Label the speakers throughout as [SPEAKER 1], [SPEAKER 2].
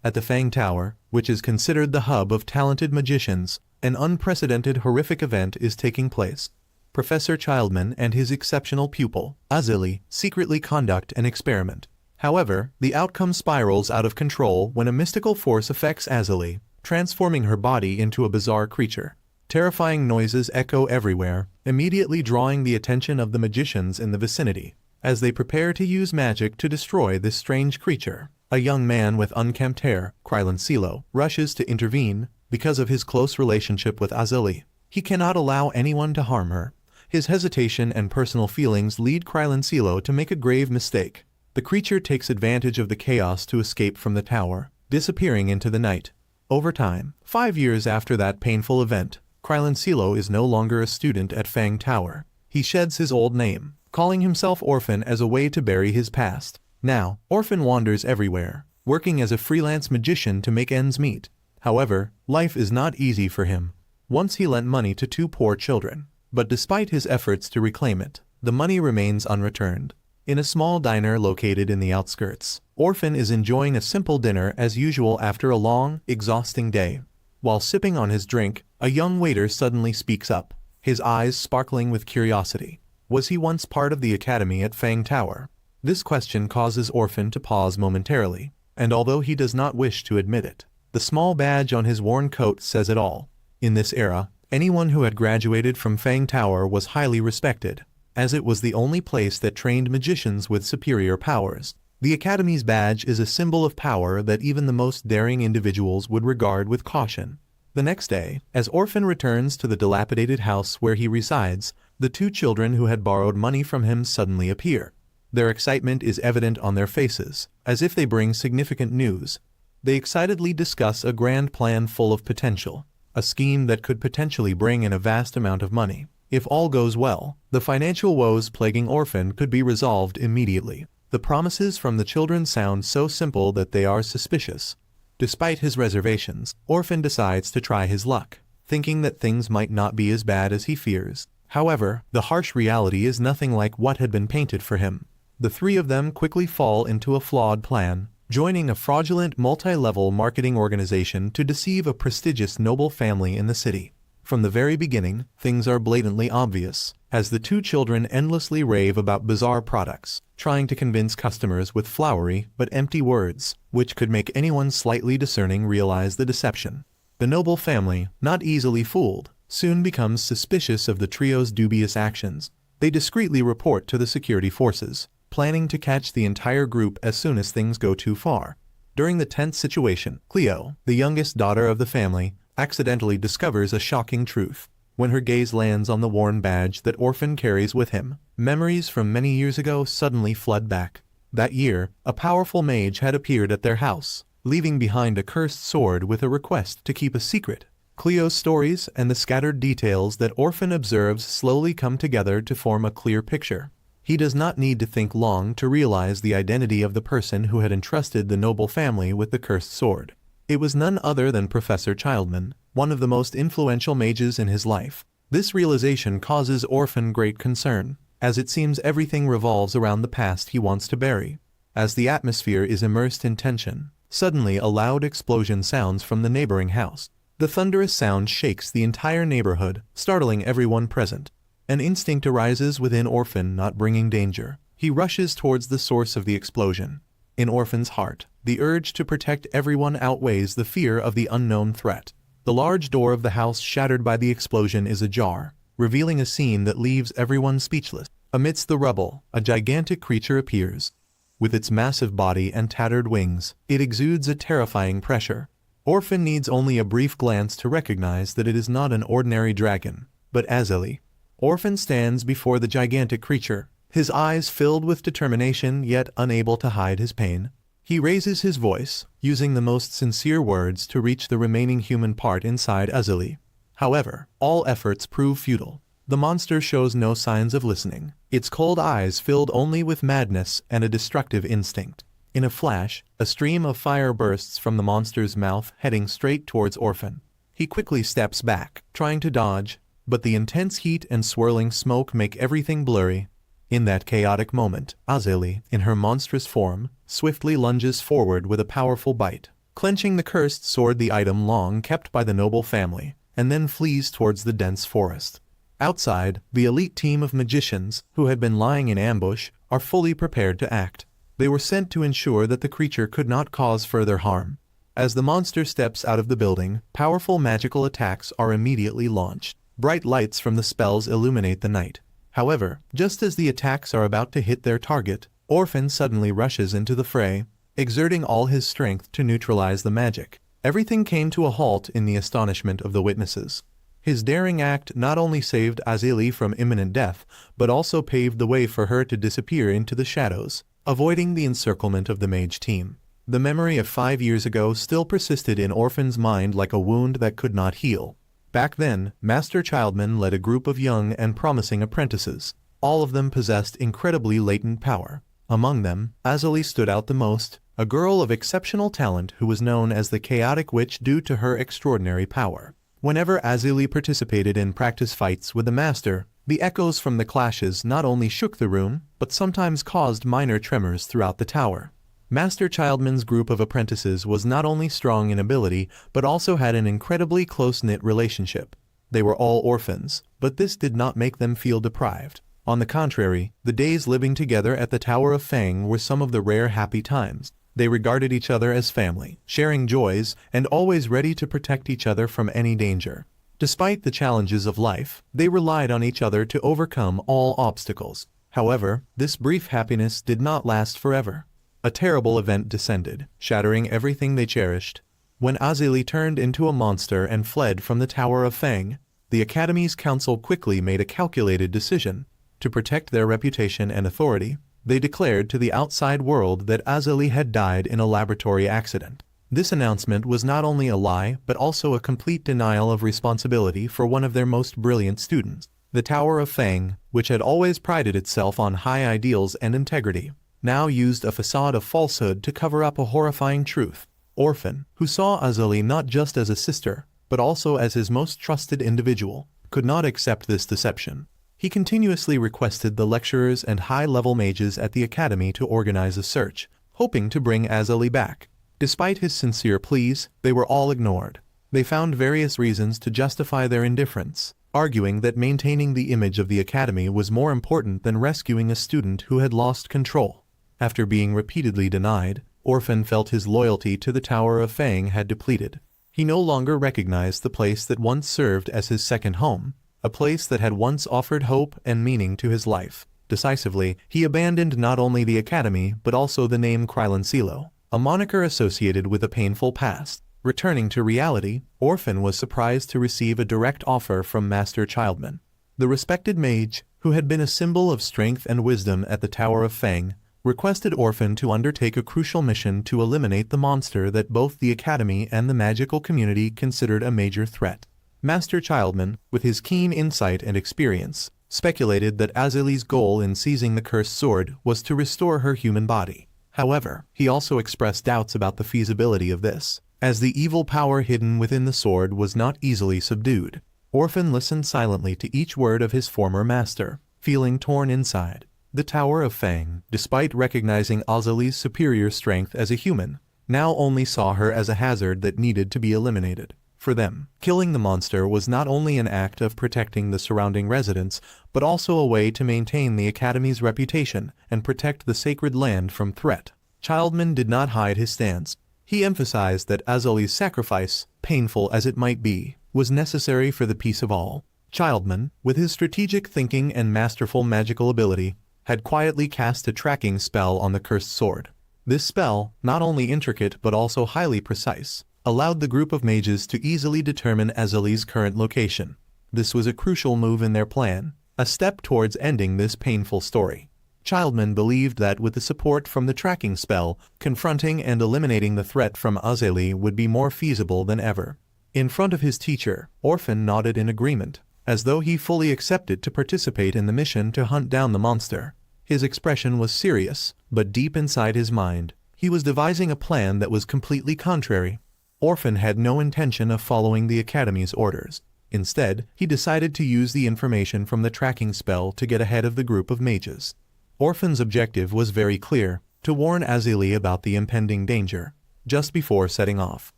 [SPEAKER 1] At the Fang Tower, which is considered the hub of talented magicians, an unprecedented horrific event is taking place. Professor Childman and his exceptional pupil, Azili, secretly conduct an experiment. However, the outcome spirals out of control when a mystical force affects Azili, transforming her body into a bizarre creature. Terrifying noises echo everywhere, immediately drawing the attention of the magicians in the vicinity. As they prepare to use magic to destroy this strange creature, a young man with unkempt hair, Krylan rushes to intervene. Because of his close relationship with Azili, he cannot allow anyone to harm her. His hesitation and personal feelings lead Krylan to make a grave mistake. The creature takes advantage of the chaos to escape from the tower, disappearing into the night. Over time, 5 years after that painful event, Krylan is no longer a student at Fang Tower. He sheds his old name, calling himself Orphan as a way to bury his past. Now, Orphan wanders everywhere, working as a freelance magician to make ends meet. However, life is not easy for him. Once he lent money to 2 poor children, but despite his efforts to reclaim it, the money remains unreturned. In a small diner located in the outskirts, Orphan is enjoying a simple dinner as usual after a long, exhausting day. While sipping on his drink, a young waiter suddenly speaks up, his eyes sparkling with curiosity. Was he once part of the academy at Fang Tower? This question causes Orphan to pause momentarily, and although he does not wish to admit it, the small badge on his worn coat says it all. In this era, anyone who had graduated from Fang Tower was highly respected, as it was the only place that trained magicians with superior powers. The Academy's badge is a symbol of power that even the most daring individuals would regard with caution. The next day, as Orphan returns to the dilapidated house where he resides, the 2 children who had borrowed money from him suddenly appear. Their excitement is evident on their faces, as if they bring significant news. They excitedly discuss a grand plan full of potential, a scheme that could potentially bring in a vast amount of money. If all goes well, the financial woes plaguing Orphan could be resolved immediately. The promises from the children sound so simple that they are suspicious. Despite his reservations, Orphan decides to try his luck, thinking that things might not be as bad as he fears. However, the harsh reality is nothing like what had been painted for him. The 3 of them quickly fall into a flawed plan, joining a fraudulent multi-level marketing organization to deceive a prestigious noble family in the city. From the very beginning, things are blatantly obvious, as the 2 children endlessly rave about bizarre products, trying to convince customers with flowery but empty words, which could make anyone slightly discerning realize the deception. The noble family, not easily fooled, soon becomes suspicious of the trio's dubious actions. They discreetly report to the security forces, planning to catch the entire group as soon as things go too far. During the tense situation, Cleo, the youngest daughter of the family, accidentally discovers a shocking truth. When her gaze lands on the worn badge that Orphan carries with him, memories from many years ago suddenly flood back. That year, a powerful mage had appeared at their house, leaving behind a cursed sword with a request to keep a secret. Cleo's stories and the scattered details that Orphan observes slowly come together to form a clear picture. He does not need to think long to realize the identity of the person who had entrusted the noble family with the cursed sword. It was none other than Professor Childman, one of the most influential mages in his life. This realization causes Orphan great concern, as it seems everything revolves around the past he wants to bury. As the atmosphere is immersed in tension, suddenly a loud explosion sounds from the neighboring house. The thunderous sound shakes the entire neighborhood, startling everyone present. An instinct arises within Orphan, not bringing danger. He rushes towards the source of the explosion. In Orphan's heart, the urge to protect everyone outweighs the fear of the unknown threat. The large door of the house shattered by the explosion is ajar, revealing a scene that leaves everyone speechless. Amidst the rubble, a gigantic creature appears. With its massive body and tattered wings, it exudes a terrifying pressure. Orphan needs only a brief glance to recognize that it is not an ordinary dragon, but Azili. Orphan stands before the gigantic creature, his eyes filled with determination yet unable to hide his pain. He raises his voice, using the most sincere words to reach the remaining human part inside Azili. However, all efforts prove futile. The monster shows no signs of listening, its cold eyes filled only with madness and a destructive instinct. In a flash, a stream of fire bursts from the monster's mouth, heading straight towards Orphan. He quickly steps back, trying to dodge, but the intense heat and swirling smoke make everything blurry. In that chaotic moment, Azili, in her monstrous form, swiftly lunges forward with a powerful bite. clenching the cursed sword, the item long kept by the noble family, and then flees towards the dense forest. Outside, the elite team of magicians, who had been lying in ambush, are fully prepared to act. They were sent to ensure that the creature could not cause further harm. As the monster steps out of the building, powerful magical attacks are immediately launched. Bright lights from the spells illuminate the night. However, just as the attacks are about to hit their target, Orphan suddenly rushes into the fray, exerting all his strength to neutralize the magic. Everything came to a halt in the astonishment of the witnesses. His daring act not only saved Azili from imminent death, but also paved the way for her to disappear into the shadows, avoiding the encirclement of the mage team. The memory of 5 years ago still persisted in Orphan's mind like a wound that could not heal. Back then, Master Childman led a group of young and promising apprentices. All of them possessed incredibly latent power. Among them, Azili stood out the most, a girl of exceptional talent who was known as the Chaotic Witch due to her extraordinary power. Whenever Azili participated in practice fights with the Master, the echoes from the clashes not only shook the room, but sometimes caused minor tremors throughout the tower. Master Childman's group of apprentices was not only strong in ability, but also had an incredibly close-knit relationship. They were all orphans, but this did not make them feel deprived. On the contrary, the days living together at the Tower of Fang were some of the rare happy times. They regarded each other as family, sharing joys, and always ready to protect each other from any danger. Despite the challenges of life, they relied on each other to overcome all obstacles. However, this brief happiness did not last forever. A terrible event descended, shattering everything they cherished. When Azili turned into a monster and fled from the Tower of Fang, the Academy's council quickly made a calculated decision. To protect their reputation and authority, they declared to the outside world that Azili had died in a laboratory accident. This announcement was not only a lie, but also a complete denial of responsibility for one of their most brilliant students. The Tower of Fang, which had always prided itself on high ideals and integrity, now used a facade of falsehood to cover up a horrifying truth. Orphan, who saw Azili not just as a sister, but also as his most trusted individual, could not accept this deception. He continuously requested the lecturers and high-level mages at the academy to organize a search, hoping to bring Azili back. Despite his sincere pleas, they were all ignored. They found various reasons to justify their indifference, arguing that maintaining the image of the academy was more important than rescuing a student who had lost control. After being repeatedly denied, Orphan felt his loyalty to the Tower of Fang had depleted. He no longer recognized the place that once served as his second home, a place that had once offered hope and meaning to his life. Decisively, he abandoned not only the academy but also the name Krylancilo, a moniker associated with a painful past. Returning to reality, Orphan was surprised to receive a direct offer from Master Childman. The respected mage, who had been a symbol of strength and wisdom at the Tower of Fang, requested Orphan to undertake a crucial mission to eliminate the monster that both the Academy and the magical community considered a major threat. Master Childman, with his keen insight and experience, speculated that Azili's goal in seizing the cursed sword was to restore her human body. However, he also expressed doubts about the feasibility of this, as the evil power hidden within the sword was not easily subdued. Orphan listened silently to each word of his former master, feeling torn inside. The Tower of Fang, despite recognizing Azili's superior strength as a human, now only saw her as a hazard that needed to be eliminated. For them, killing the monster was not only an act of protecting the surrounding residents, but also a way to maintain the Academy's reputation and protect the sacred land from threat. Childman did not hide his stance. He emphasized that Azili's sacrifice, painful as it might be, was necessary for the peace of all. Childman, with his strategic thinking and masterful magical ability, had quietly cast a tracking spell on the cursed sword. This spell, not only intricate but also highly precise, allowed the group of mages to easily determine Azili's current location. This was a crucial move in their plan, a step towards ending this painful story. Childman believed that with the support from the tracking spell, confronting and eliminating the threat from Azili would be more feasible than ever. In front of his teacher, Orphan nodded in agreement, as though he fully accepted to participate in the mission to hunt down the monster. His expression was serious, but deep inside his mind, he was devising a plan that was completely contrary. Orphan had no intention of following the Academy's orders. Instead, he decided to use the information from the tracking spell to get ahead of the group of mages. Orphan's objective was very clear, to warn Azili about the impending danger. Just before setting off,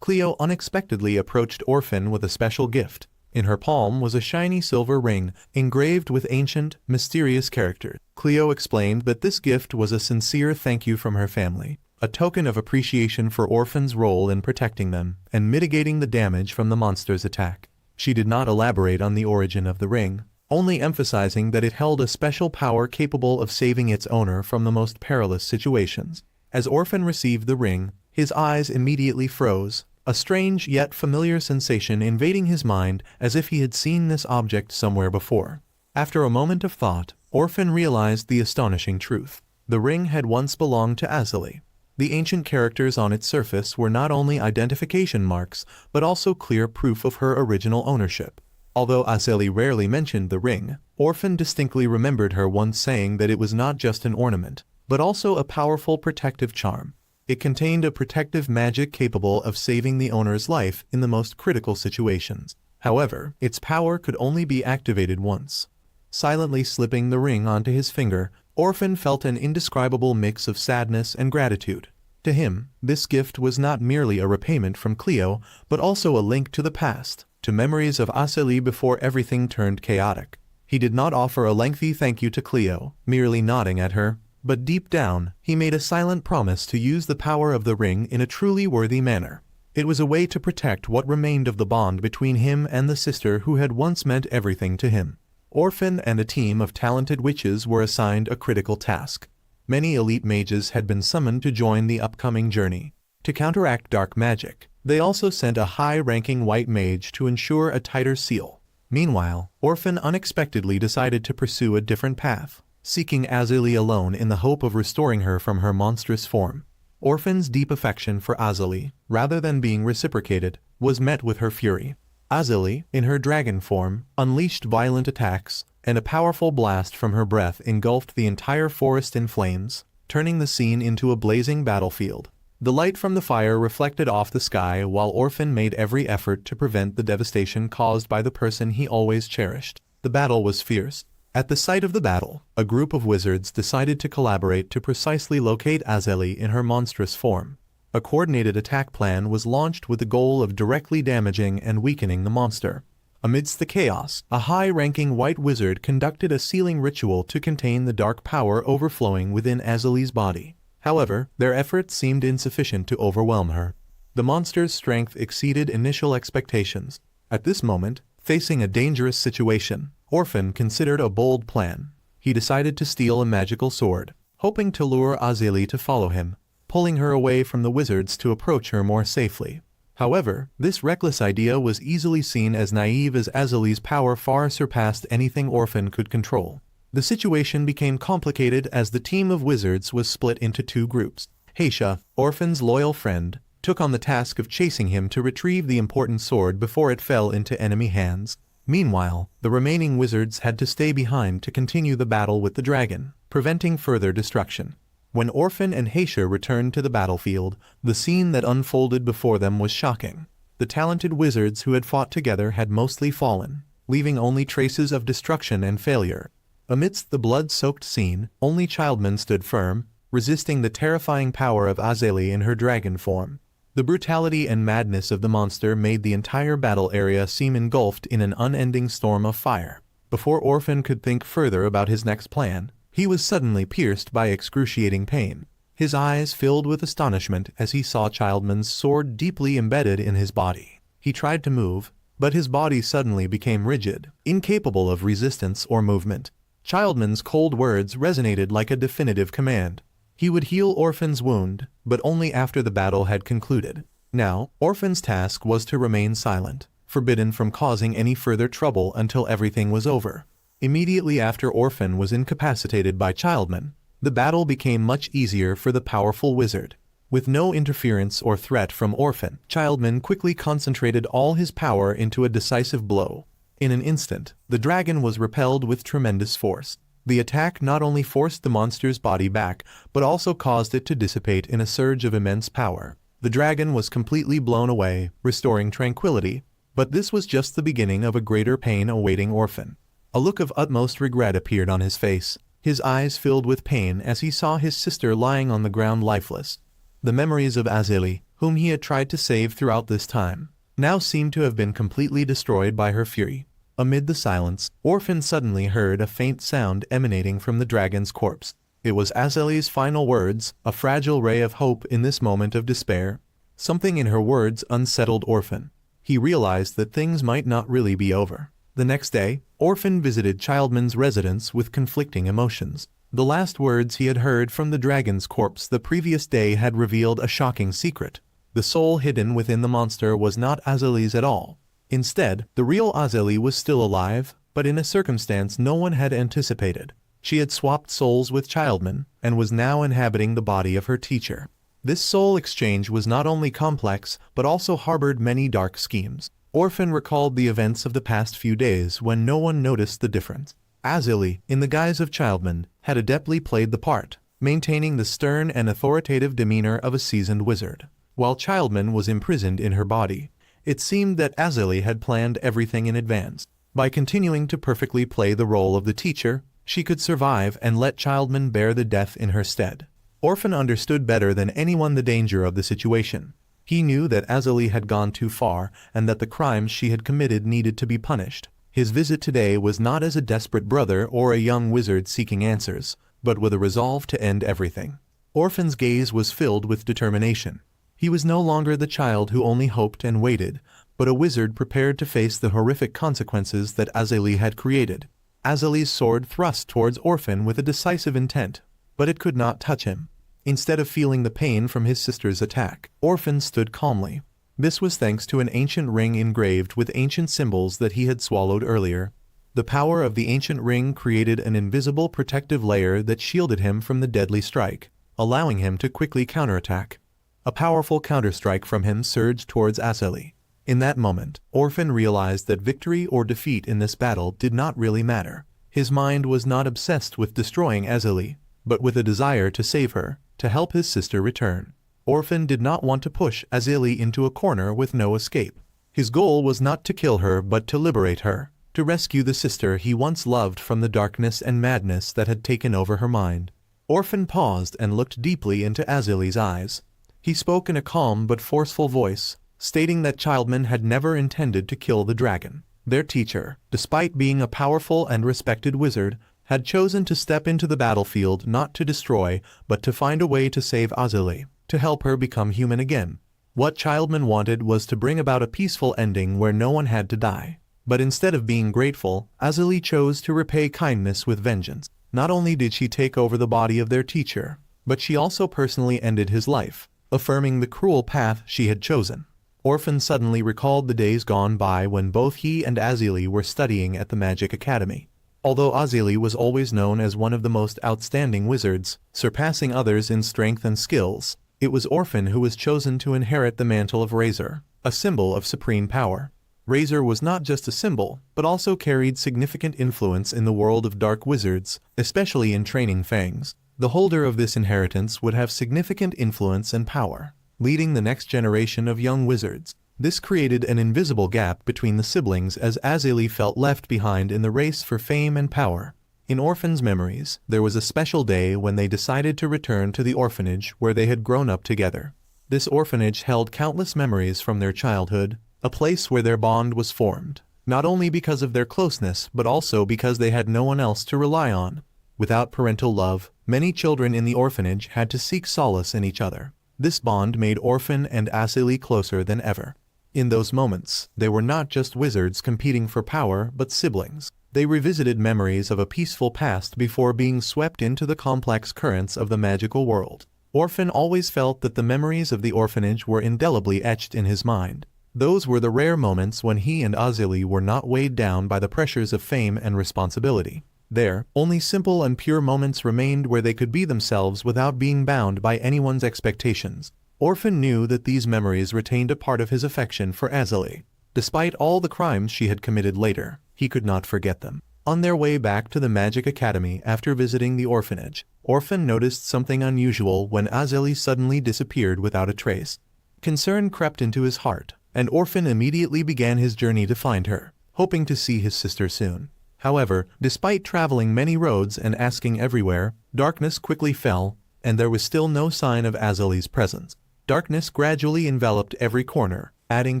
[SPEAKER 1] Cleo unexpectedly approached Orphan with a special gift. In her palm was a shiny silver ring, engraved with ancient, mysterious characters. Cleo explained that this gift was a sincere thank you from her family, a token of appreciation for Orphan's role in protecting them and mitigating the damage from the monster's attack. She did not elaborate on the origin of the ring, only emphasizing that it held a special power capable of saving its owner from the most perilous situations. As Orphan received the ring, his eyes immediately froze, a strange yet familiar sensation invading his mind as if he had seen this object somewhere before. After a moment of thought, Orphan realized the astonishing truth. The ring had once belonged to Azali. The ancient characters on its surface were not only identification marks, but also clear proof of her original ownership. Although Azali rarely mentioned the ring, Orphan distinctly remembered her once saying that it was not just an ornament, but also a powerful protective charm. It contained a protective magic capable of saving the owner's life in the most critical situations. However, its power could only be activated once. Silently slipping the ring onto his finger, Orphan felt an indescribable mix of sadness and gratitude. To him, this gift was not merely a repayment from Cleo, but also a link to the past, to memories of Azali before everything turned chaotic. He did not offer a lengthy thank you to Cleo, merely nodding at her, but deep down, he made a silent promise to use the power of the ring in a truly worthy manner. It was a way to protect what remained of the bond between him and the sister who had once meant everything to him. Orphan and a team of talented witches were assigned a critical task. Many elite mages had been summoned to join the upcoming journey. To counteract dark magic, they also sent a high-ranking white mage to ensure a tighter seal. Meanwhile, Orphan unexpectedly decided to pursue a different path, seeking Azali alone in the hope of restoring her from her monstrous form. Orphan's deep affection for Azali, rather than being reciprocated, was met with her fury. Azali, in her dragon form, unleashed violent attacks, and a powerful blast from her breath engulfed the entire forest in flames, turning the scene into a blazing battlefield. The light from the fire reflected off the sky while Orphan made every effort to prevent the devastation caused by the person he always cherished. The battle was fierce. At the site of the battle, a group of wizards decided to collaborate to precisely locate Azali in her monstrous form. A coordinated attack plan was launched with the goal of directly damaging and weakening the monster. Amidst the chaos, a high-ranking white wizard conducted a sealing ritual to contain the dark power overflowing within Azali's body. However, their efforts seemed insufficient to overwhelm her. The monster's strength exceeded initial expectations. At this moment, facing a dangerous situation, Orphan considered a bold plan. He decided to steal a magical sword, hoping to lure Azali to follow him, pulling her away from the wizards to approach her more safely. However, this reckless idea was easily seen as naive as Azali's power far surpassed anything Orphan could control. The situation became complicated as the team of wizards was split into two groups. Haisha, Orphan's loyal friend, took on the task of chasing him to retrieve the important sword before it fell into enemy hands. Meanwhile, the remaining wizards had to stay behind to continue the battle with the dragon, preventing further destruction. When Orphan and Haisha returned to the battlefield, the scene that unfolded before them was shocking. The talented wizards who had fought together had mostly fallen, leaving only traces of destruction and failure. Amidst the blood-soaked scene, only Childman stood firm, resisting the terrifying power of Azali in her dragon form. The brutality and madness of the monster made the entire battle area seem engulfed in an unending storm of fire. Before Orphan could think further about his next plan, he was suddenly pierced by excruciating pain. His eyes filled with astonishment as he saw Childman's sword deeply embedded in his body. He tried to move, but his body suddenly became rigid, incapable of resistance or movement. Childman's cold words resonated like a definitive command. He would heal Orphan's wound, but only after the battle had concluded. Now, Orphan's task was to remain silent, forbidden from causing any further trouble until everything was over. Immediately after Orphan was incapacitated by Childman, the battle became much easier for the powerful wizard. With no interference or threat from Orphan, Childman quickly concentrated all his power into a decisive blow. In an instant, the dragon was repelled with tremendous force. The attack not only forced the monster's body back, but also caused it to dissipate in a surge of immense power. The dragon was completely blown away, restoring tranquility, but this was just the beginning of a greater pain awaiting Orphan. A look of utmost regret appeared on his face. His eyes filled with pain as he saw his sister lying on the ground lifeless. The memories of Azali, whom he had tried to save throughout this time, now seemed to have been completely destroyed by her fury. Amid the silence, Orphan suddenly heard a faint sound emanating from the dragon's corpse. It was Azali's final words, a fragile ray of hope in this moment of despair. Something in her words unsettled Orphan. He realized that things might not really be over. The next day, Orphan visited Childman's residence with conflicting emotions. The last words he had heard from the dragon's corpse the previous day had revealed a shocking secret. The soul hidden within the monster was not Azali's at all. Instead, the real Azali was still alive, but in a circumstance no one had anticipated. She had swapped souls with Childman, and was now inhabiting the body of her teacher. This soul exchange was not only complex, but also harbored many dark schemes. Orphan recalled the events of the past few days when no one noticed the difference. Azali, in the guise of Childman, had adeptly played the part, maintaining the stern and authoritative demeanor of a seasoned wizard. While Childman was imprisoned in her body, it seemed that Azali had planned everything in advance. By continuing to perfectly play the role of the teacher, she could survive and let Childman bear the death in her stead. Orphan understood better than anyone the danger of the situation. He knew that Azali had gone too far and that the crimes she had committed needed to be punished. His visit today was not as a desperate brother or a young wizard seeking answers, but with a resolve to end everything. Orphan's gaze was filled with determination. He was no longer the child who only hoped and waited, but a wizard prepared to face the horrific consequences that Azali had created. Azali's sword thrust towards Orphan with a decisive intent, but it could not touch him. Instead of feeling the pain from his sister's attack, Orphan stood calmly. This was thanks to an ancient ring engraved with ancient symbols that he had swallowed earlier. The power of the ancient ring created an invisible protective layer that shielded him from the deadly strike, allowing him to quickly counterattack. A powerful counterstrike from him surged towards Azali. In that moment, Orphan realized that victory or defeat in this battle did not really matter. His mind was not obsessed with destroying Azali, but with a desire to save her, to help his sister return. Orphan did not want to push Azali into a corner with no escape. His goal was not to kill her but to liberate her, to rescue the sister he once loved from the darkness and madness that had taken over her mind. Orphan paused and looked deeply into Azali's eyes. He spoke in a calm but forceful voice, stating that Childman had never intended to kill the dragon. Their teacher, despite being a powerful and respected wizard, had chosen to step into the battlefield not to destroy, but to find a way to save Azali, to help her become human again. What Childman wanted was to bring about a peaceful ending where no one had to die. But instead of being grateful, Azali chose to repay kindness with vengeance. Not only did she take over the body of their teacher, but she also personally ended his life, affirming the cruel path she had chosen. Orphan suddenly recalled the days gone by when both he and Azali were studying at the Magic Academy. Although Azali was always known as one of the most outstanding wizards, surpassing others in strength and skills, it was Orphan who was chosen to inherit the mantle of Razor, a symbol of supreme power. Razor was not just a symbol, but also carried significant influence in the world of dark wizards, especially in training fangs. The holder of this inheritance would have significant influence and power, leading the next generation of young wizards. This created an invisible gap between the siblings as Azali felt left behind in the race for fame and power. In Orphan's memories, there was a special day when they decided to return to the orphanage where they had grown up together. This orphanage held countless memories from their childhood, a place where their bond was formed, not only because of their closeness but also because they had no one else to rely on. Without parental love, many children in the orphanage had to seek solace in each other. This bond made Orphan and Azali closer than ever. In those moments, they were not just wizards competing for power but siblings. They revisited memories of a peaceful past before being swept into the complex currents of the magical world. Orphan always felt that the memories of the orphanage were indelibly etched in his mind. Those were the rare moments when he and Azali were not weighed down by the pressures of fame and responsibility. There, only simple and pure moments remained where they could be themselves without being bound by anyone's expectations. Orphan knew that these memories retained a part of his affection for Azali. Despite all the crimes she had committed later, he could not forget them. On their way back to the Magic Academy after visiting the orphanage, Orphan noticed something unusual when Azali suddenly disappeared without a trace. Concern crept into his heart, and Orphan immediately began his journey to find her, hoping to see his sister soon. However, despite traveling many roads and asking everywhere, darkness quickly fell, and there was still no sign of Azali's presence. Darkness gradually enveloped every corner, adding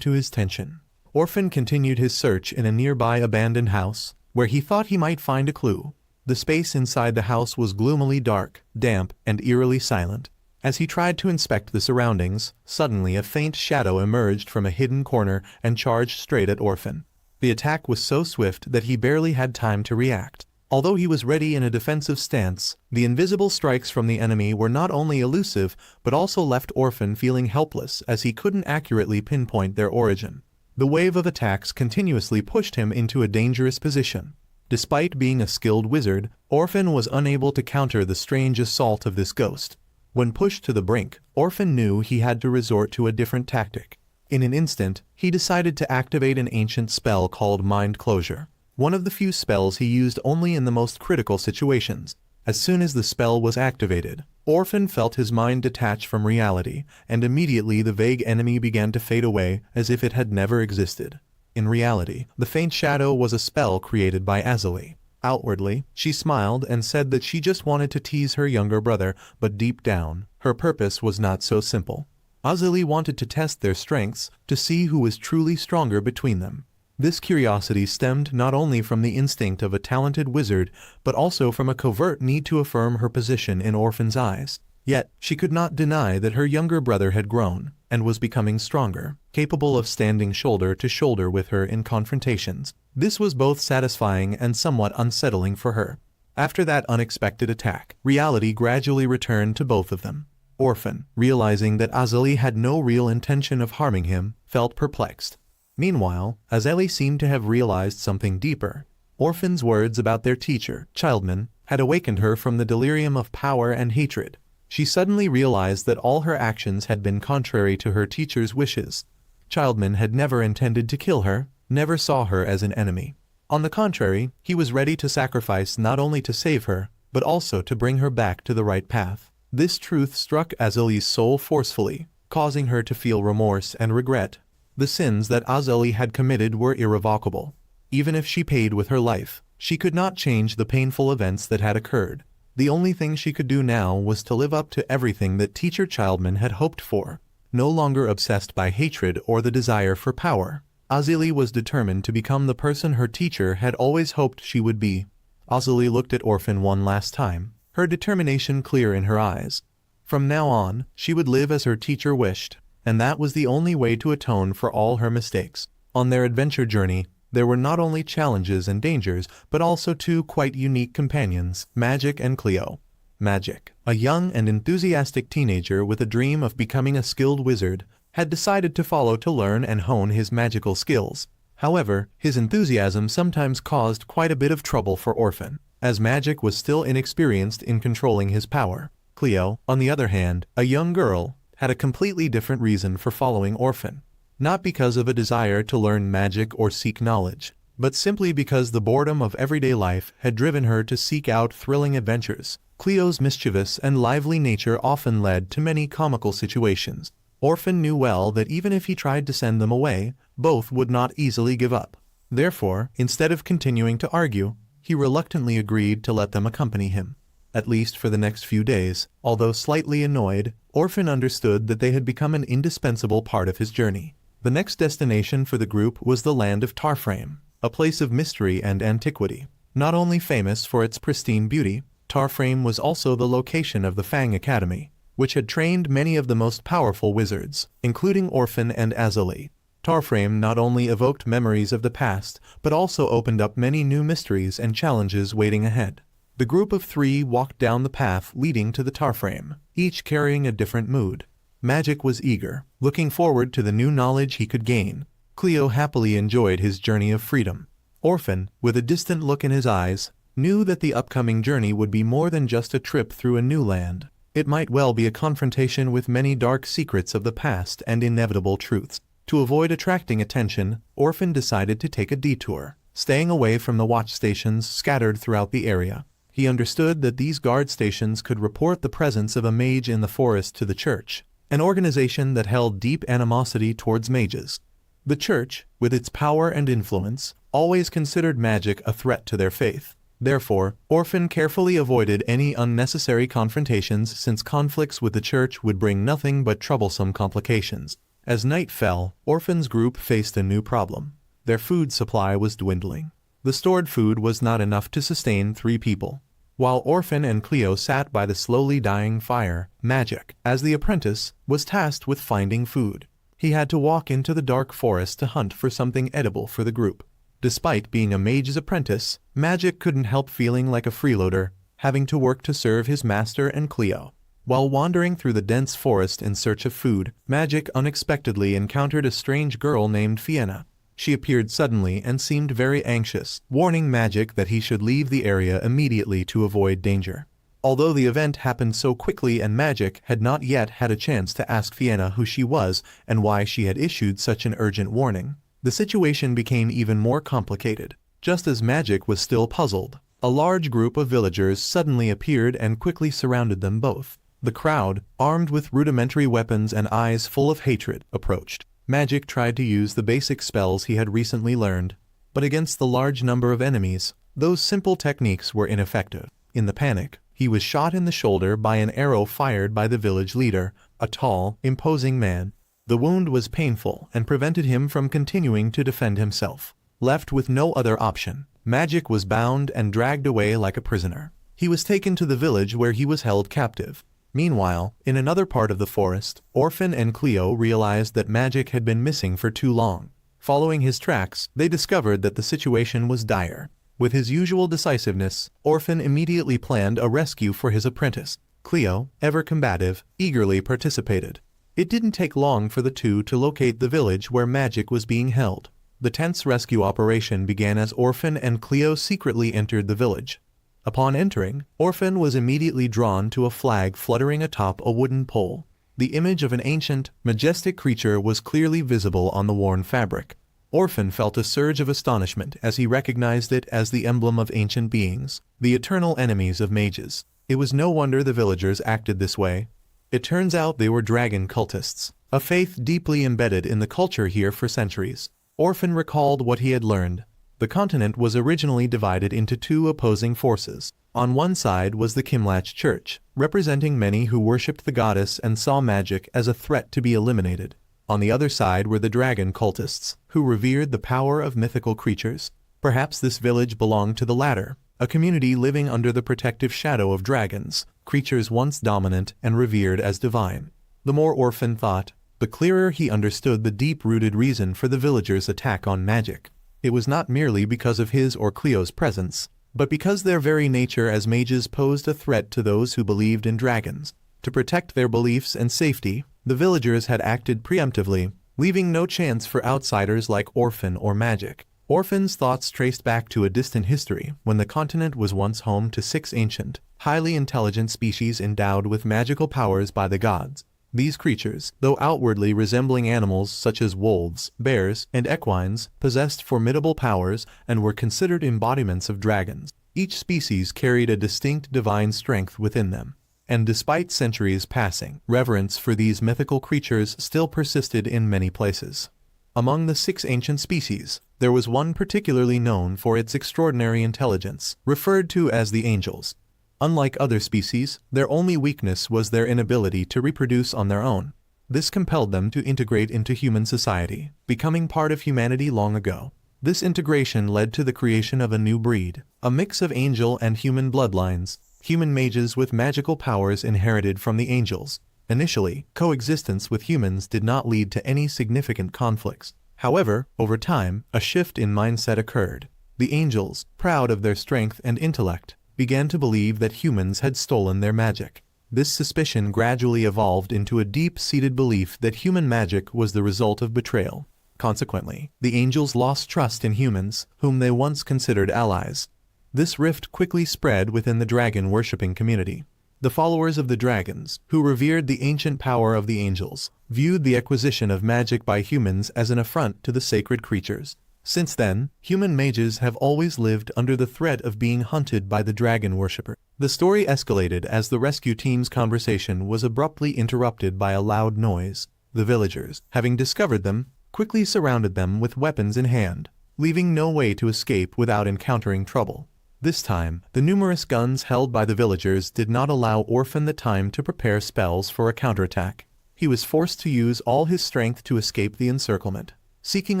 [SPEAKER 1] to his tension. Orphan continued his search in a nearby abandoned house, where he thought he might find a clue. The space inside the house was gloomily dark, damp, and eerily silent. As he tried to inspect the surroundings, suddenly a faint shadow emerged from a hidden corner and charged straight at Orphan. The attack was so swift that he barely had time to react. Although he was ready in a defensive stance, the invisible strikes from the enemy were not only elusive but also left Orphan feeling helpless as he couldn't accurately pinpoint their origin. The wave of attacks continuously pushed him into a dangerous position. Despite being a skilled wizard, Orphan was unable to counter the strange assault of this ghost. When pushed to the brink, Orphan knew he had to resort to a different tactic. In an instant, he decided to activate an ancient spell called Mind Closure. One of the few spells he used only in the most critical situations. As soon as the spell was activated, Orphan felt his mind detach from reality, and immediately the vague enemy began to fade away as if it had never existed. In reality, the faint shadow was a spell created by Azali. Outwardly, she smiled and said that she just wanted to tease her younger brother, but deep down, her purpose was not so simple. Azali wanted to test their strengths, to see who was truly stronger between them. This curiosity stemmed not only from the instinct of a talented wizard, but also from a covert need to affirm her position in Orphan's eyes. Yet, she could not deny that her younger brother had grown, and was becoming stronger, capable of standing shoulder to shoulder with her in confrontations. This was both satisfying and somewhat unsettling for her. After that unexpected attack, reality gradually returned to both of them. Orphan, realizing that Azali had no real intention of harming him, felt perplexed. Meanwhile, Azali seemed to have realized something deeper. Orphan's words about their teacher, Childman, had awakened her from the delirium of power and hatred. She suddenly realized that all her actions had been contrary to her teacher's wishes. Childman had never intended to kill her, never saw her as an enemy. On the contrary, he was ready to sacrifice not only to save her, but also to bring her back to the right path. This truth struck Azali's soul forcefully, causing her to feel remorse and regret. The sins that Azali had committed were irrevocable. Even if she paid with her life, she could not change the painful events that had occurred. The only thing she could do now was to live up to everything that Teacher Childman had hoped for. No longer obsessed by hatred or the desire for power, Azali was determined to become the person her teacher had always hoped she would be. Azali looked at Orphan one last time, her determination clear in her eyes. From now on, she would live as her teacher wished, and that was the only way to atone for all her mistakes. On their adventure journey, there were not only challenges and dangers, but also two quite unique companions, Magic and Cleo. Magic, a young and enthusiastic teenager with a dream of becoming a skilled wizard, had decided to follow to learn and hone his magical skills. However, his enthusiasm sometimes caused quite a bit of trouble for Orphan, as Magic was still inexperienced in controlling his power. Cleo, on the other hand, a young girl, had a completely different reason for following Orphan. Not because of a desire to learn magic or seek knowledge, but simply because the boredom of everyday life had driven her to seek out thrilling adventures. Cleo's mischievous and lively nature often led to many comical situations. Orphan knew well that even if he tried to send them away, both would not easily give up. Therefore, instead of continuing to argue, he reluctantly agreed to let them accompany him. At least for the next few days, although slightly annoyed, Orphan understood that they had become an indispensable part of his journey. The next destination for the group was the land of Tarframe, a place of mystery and antiquity. Not only famous for its pristine beauty, Tarframe was also the location of the Fang Academy, which had trained many of the most powerful wizards, including Orphan and Azali. Tarframe not only evoked memories of the past, but also opened up many new mysteries and challenges waiting ahead. The group of three walked down the path leading to the Tarframe, each carrying a different mood. Magic was eager, looking forward to the new knowledge he could gain. Cleo happily enjoyed his journey of freedom. Orphan, with a distant look in his eyes, knew that the upcoming journey would be more than just a trip through a new land. It might well be a confrontation with many dark secrets of the past and inevitable truths. To avoid attracting attention, Orphan decided to take a detour, staying away from the watch stations scattered throughout the area. He understood that these guard stations could report the presence of a mage in the forest to the church, an organization that held deep animosity towards mages. The church, with its power and influence, always considered magic a threat to their faith. Therefore, Orphan carefully avoided any unnecessary confrontations since conflicts with the church would bring nothing but troublesome complications. As night fell, Orphan's group faced a new problem. Their food supply was dwindling. The stored food was not enough to sustain 3 people. While Orphan and Cleo sat by the slowly dying fire, Magic, as the apprentice, was tasked with finding food. He had to walk into the dark forest to hunt for something edible for the group. Despite being a mage's apprentice, Magic couldn't help feeling like a freeloader, having to work to serve his master and Cleo. While wandering through the dense forest in search of food, Magic unexpectedly encountered a strange girl named Fienna. She appeared suddenly and seemed very anxious, warning Magic that he should leave the area immediately to avoid danger. Although the event happened so quickly and Magic had not yet had a chance to ask Fienna who she was and why she had issued such an urgent warning, the situation became even more complicated. Just as Magic was still puzzled, a large group of villagers suddenly appeared and quickly surrounded them both. The crowd, armed with rudimentary weapons and eyes full of hatred, approached. Magic tried to use the basic spells he had recently learned, but against the large number of enemies, those simple techniques were ineffective. In the panic, he was shot in the shoulder by an arrow fired by the village leader, a tall, imposing man. The wound was painful and prevented him from continuing to defend himself. Left with no other option, Magic was bound and dragged away like a prisoner. He was taken to the village where he was held captive. Meanwhile, in another part of the forest, Orphan and Cleo realized that Magic had been missing for too long. Following his tracks, they discovered that the situation was dire. With his usual decisiveness, Orphan immediately planned a rescue for his apprentice. Cleo, ever combative, eagerly participated. It didn't take long for the two to locate the village where Magic was being held. The tense rescue operation began as Orphan and Cleo secretly entered the village. Upon entering, Orphan was immediately drawn to a flag fluttering atop a wooden pole. The image of an ancient, majestic creature was clearly visible on the worn fabric. Orphan felt a surge of astonishment as he recognized it as the emblem of ancient beings, the eternal enemies of mages. It was no wonder the villagers acted this way. It turns out they were dragon cultists, a faith deeply embedded in the culture here for centuries. Orphan recalled what he had learned. The continent was originally divided into 2 opposing forces. On one side was the Kimlach Church, representing many who worshipped the goddess and saw magic as a threat to be eliminated. On the other side were the dragon cultists, who revered the power of mythical creatures. Perhaps this village belonged to the latter, a community living under the protective shadow of dragons, creatures once dominant and revered as divine. The more Orphan thought, the clearer he understood the deep-rooted reason for the villagers' attack on Magic. It was not merely because of his or Cleo's presence, but because their very nature as mages posed a threat to those who believed in dragons. To protect their beliefs and safety, the villagers had acted preemptively, leaving no chance for outsiders like Orphan or Magic. Orphan's thoughts traced back to a distant history when the continent was once home to 6 ancient, highly intelligent species endowed with magical powers by the gods. These creatures, though outwardly resembling animals such as wolves, bears, and equines, possessed formidable powers and were considered embodiments of dragons. Each species carried a distinct divine strength within them. And despite centuries passing, reverence for these mythical creatures still persisted in many places. Among the 6 ancient species, there was one particularly known for its extraordinary intelligence, referred to as the angels. Unlike other species, their only weakness was their inability to reproduce on their own. This compelled them to integrate into human society, becoming part of humanity long ago. This integration led to the creation of a new breed, a mix of angel and human bloodlines, human mages with magical powers inherited from the angels. Initially, coexistence with humans did not lead to any significant conflicts. However, over time, a shift in mindset occurred. The angels, proud of their strength and intellect, began to believe that humans had stolen their magic. This suspicion gradually evolved into a deep-seated belief that human magic was the result of betrayal. Consequently, the angels lost trust in humans, whom they once considered allies. This rift quickly spread within the dragon-worshipping community. The followers of the dragons, who revered the ancient power of the angels, viewed the acquisition of magic by humans as an affront to the sacred creatures. Since then, human mages have always lived under the threat of being hunted by the dragon worshipper. The story escalated as the rescue team's conversation was abruptly interrupted by a loud noise. The villagers, having discovered them, quickly surrounded them with weapons in hand, leaving no way to escape without encountering trouble. This time, the numerous guns held by the villagers did not allow Orphan the time to prepare spells for a counterattack. He was forced to use all his strength to escape the encirclement, seeking